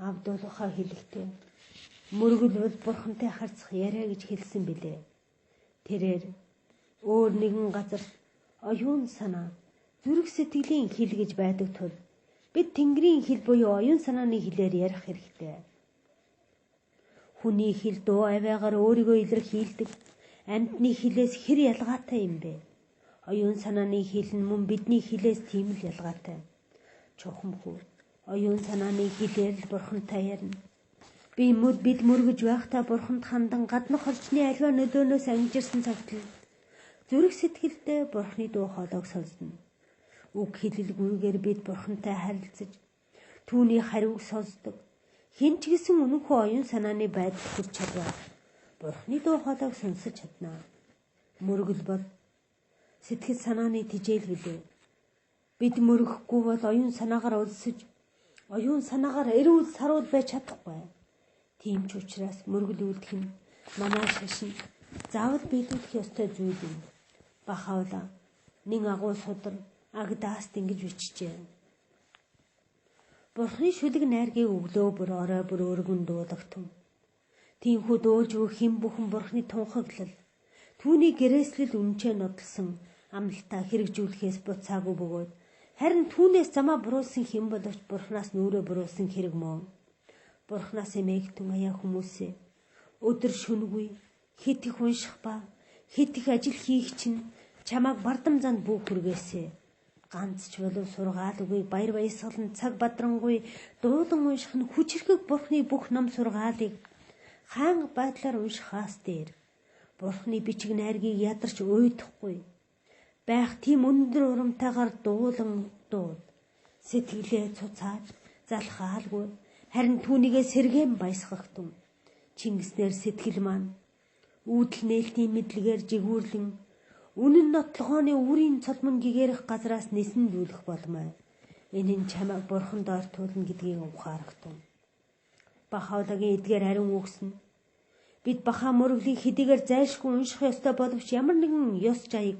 Авдуулахаа хэлэхдээ мөргөл бол Бурхантай харьцах яриа гэж хэлсэн билээ. Тэрээр өөр нэгэн газар оюун санаа, зүрх сэтгэлийн хэл гэж байдаг тул бид Тэнгэрийн хэл буюу оюун санааны хэлээр ярих хэрэгтэй. Хүний хэл дуу авиагаар өөрийгөө илэрхийлдэг амьтны хэлээс хэр ялгаатай юм бэ? Оюун санааны хэл нь мөн бидний хэлээс тийм л ялгаатай. Чухам хүү, оюун санааны хэлээр л Бурхантай ярина. Бид мөргөж байхдаа Бурханд хандан гаднах орчны аливаа нөлөөнөөс ангижирсан цагт л зүрх сэтгэлдээ Бурханы дуу хоолойг сонсно. Үг хэлэлгүйгээр бид Бурхантай харилцаж түүний хариуг сонсдог. Хэн ч гэсэн үнэнхүү оюун санааны байдал хүрч чадвал Бурханы дуу хоолойг сонсож чадна. Мөргөл бол сэтгэл санааны тижээл билээ. Бид мөргөхгүй бол оюун санаагаар өлсөж, оюун санаагаар эрүүл сарвал байж чадахгүй. Тийм ч учраас мөргөл үлдэх нь манай шашин заавал биелүүлэх ёстой зүйл юм. Бахавла нин агуу судар Агдаст ингэж бичжээ. Бурханы шүлэг найргийн өглөө бүр орой бүр өргөн дуулагдав. Тиймхүү дуулж өгөх хэм бүхэн Бурханы тунхаглал. Түүний гэрээслэл үнчээ нотлсон амлалтаа хэрэгжүүлэхээс буцаагүй бөгөөд харин түүнээс замаа буруулсан хэм боловч Бурханаас нүрээ буруулсан хэрэг мөн. Бурханаас эмээгтэн аяа хүмүүсээ өдөр шөнөгүй хит их унших ба хит их ажил хийх чинь чамайг бардам занд бүх хүргээсэ. Ганц ч болов сургаалгүй баяр баясгалан цаг бадрангуй дуулан унших нь хүчрхэг Бурханы бүх ном сургаалыг хаанга байдлаар уншихаас дээр Бурханы бичиг найргийг ядарч уйдахгүй байх тийм өндөр урамтайгаар дуулан дуул сэтгэлээ цуцааж залхаалгүй харин түүнийгээ сэргээн баясгахтун. Чингэснээр сэтгэл маань үүдэл нээлтийн мэдлэгээр жигүүрлэн үнэн нотлохооны үрийн цолмон гэгэрэх газраас нисэн дүүлэх болмой. Энэ нь чамайг Бурханд ортуулна гэдгийг ухаарахтун. Бахавлагын эдгээр ариун үгс нь Бид бахаа мөрөглийг хэдийгээр зайлшгүй унших ёстой боловч ямар нэгэн ёс жаяг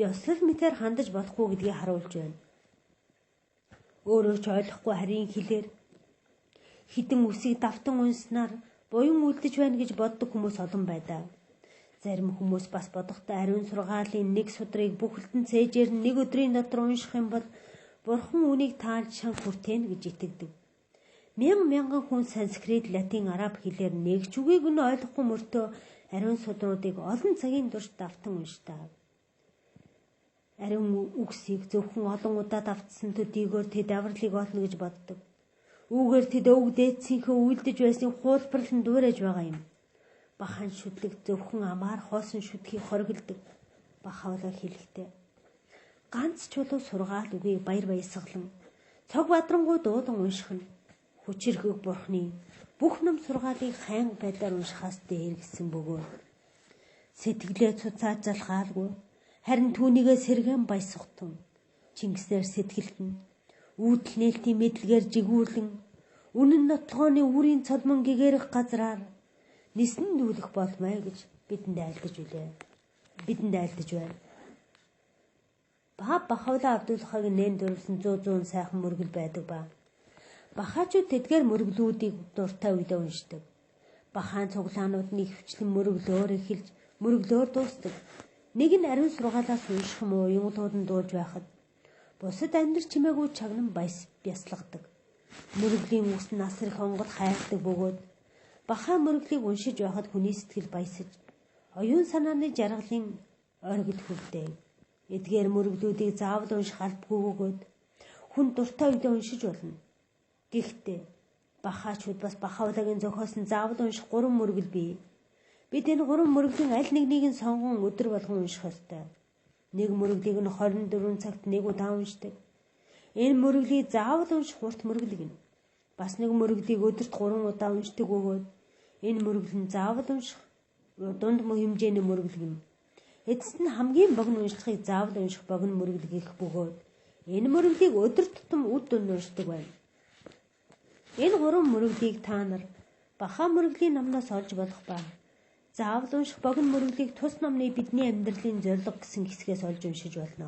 ёслол мэтээр хандаж болохгүй гэдгийг харуулж байна. Өөрөө ч ойлгохгүй харийн хэлээр хідэн үсийг давтан унснаар буян үлдэж байна гэж боддог хүмүүс олон байдаа. Зарим хүмүүс бас бодохдоо ариун сургаалын нэг судрыг бүхэлдэн цээжээр нэг өдрийн дотор унших юм бол Бурхан үнийг тааж шанх хүртэнэ гэж итгэдэг. Мянган хүн санскрит, латин, араб хэлээр нэг ч үгийг нь ойлгохгүй мөртөө ариун судруудыг олон цагийн турш давтан уншдаг. Ариун үгсийг зөвхөн олон удаа давтсан төдийгөр тэд авралыг олно гэж боддог. Үүгээр тэд өвөг дээдсийнхээ үйлдэж байсан хуулбарлал нь дуурайж байгаа юм. Бахан шүтлэг зөвхөн амаар хоосон шүтгийг хоригддаг. Бахавлаа хэлэхдээ ганц чулуу сургаал үгийг баяр баясгалан цог бадрангуй дуулан унших нь хүчирхэг Бурхны бүх ном сургаалыг хайн байдлаар уншихаас дээр гэсэн бөгөөд сэтгэлээ цуцааж залхаалгүй харин түүнийгээ сэргэн баясгатун Чингиснээр сэтгэлтэн үүдэл нээлтийн мэдлэгээр жигүүрлэн үнэн нотлогооны үрийн цолмон гэгэрэх газраар нисэн дүүлэх болмай гэж бидэнд айлдаж байна. Бахавлаа Абдулхагийн нээн дөрвсөн 100 сайхан мөргөл байдаг ба. Бахаачууд тэдгээр мөргөлүүдийг дуртай үедээ уншдаг. Бахаан цуглаанууд нь хвчлэн мөргөлөөр эхэлж мөргөлөөр дуустдаг. Нэг нь ариун сургаалаас унших юм уу юнгууд нь дуулж байхад бусад амьдр чимээгүй чагнан бяслагдаг. Мөргөлийн үс нь асар их онгод хайрдаг бөгөөд бахаа мөргөлийг уншиж байхад хүний сэтгэл баясаж оюун санааны жаргалын оргил хүрдэг. Эдгээр мөргөлүүдийг заавал унших албагүй бөгөөд хүн дуртай үедээ уншиж болно. Гэхдээ бахаачууд бас бахавлагын зохиосон заавал унших 3 мөргөл бий. Бид энэ 3 мөргөлийн аль нэгнийг нь сонгон өдөр болгон унших ёстой. Нэг мөргөлийг нь 24 цагт нэг удаа уншдаг. Энэ мөргөлийг заавал унших урт мөргөл гэнэ. Бас нэг мөргөлийг өдөрт 3 удаа уншдаг бөгөөд энэ мөргөл нь заавал унших дунд хэмжээний мөргөл гэнэ. Эцэст нь хамгийн богино уншихыг заавал унших богино мөргөл гэх бөгөөд энэ мөргөлийг өдөр тутам үд дунд уншдаг байна. Энэ 3 мөргөлийг та нар бахаа мөргөлийн номноос олж болох ба. Заавал унших богино мөргөлийг тус номны бидний амьдралын зорилго гэсэн хэсгээс олж уншиж болно.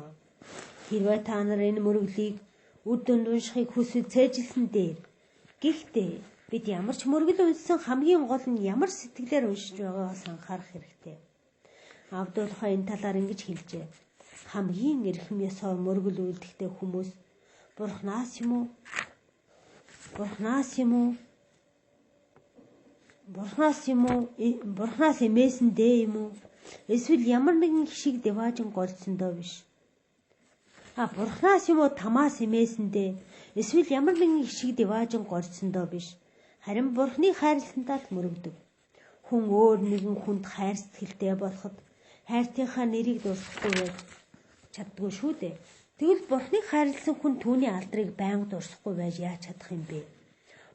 Хэрвээ та нар энэ мөргөлийг үд дунд уншихыг хүсвэл цээжилсэн дээр. Гэхдээ бид ямар ч мөргөл уншсан хамгийн гол нь ямар сэтгэлээр уншиж байгаагаас анхаарах хэрэгтэй. Абдулхай энэ талаар ингэж хэлжээ. Хамгийн эрхэм ёсоор мөргөл үлдэхтэй хүмүүс Бурханаас эмээсэн дээ юм уу? Эсвэл ямар нэгэн хишиг деваажин голцсондоо биш. Бурханаас юм уу тамаас эмээсэн дээ? Эсвэл ямар нэгэн хишиг деваажин голцсондоо биш. Харин Бурханы хайрлалтанд мөрөгдөв. Хүн өөр нэгэн хүнд хайр сэтгэлтэй болоход хайртынхаа нэрийг дурсахгүй байж чаддгүй шүү дээ. Тэгвэл Бурханы хайрлсан хүн түүний алдрыг байнга дурсахгүй байж яаж чадах юм бэ?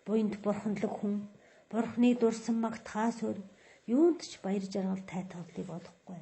Буянт бурханлаг хүн Бурханыг дурсан магтахаас өөр юунд ч баяр жаргал тайтгалыг олохгүй.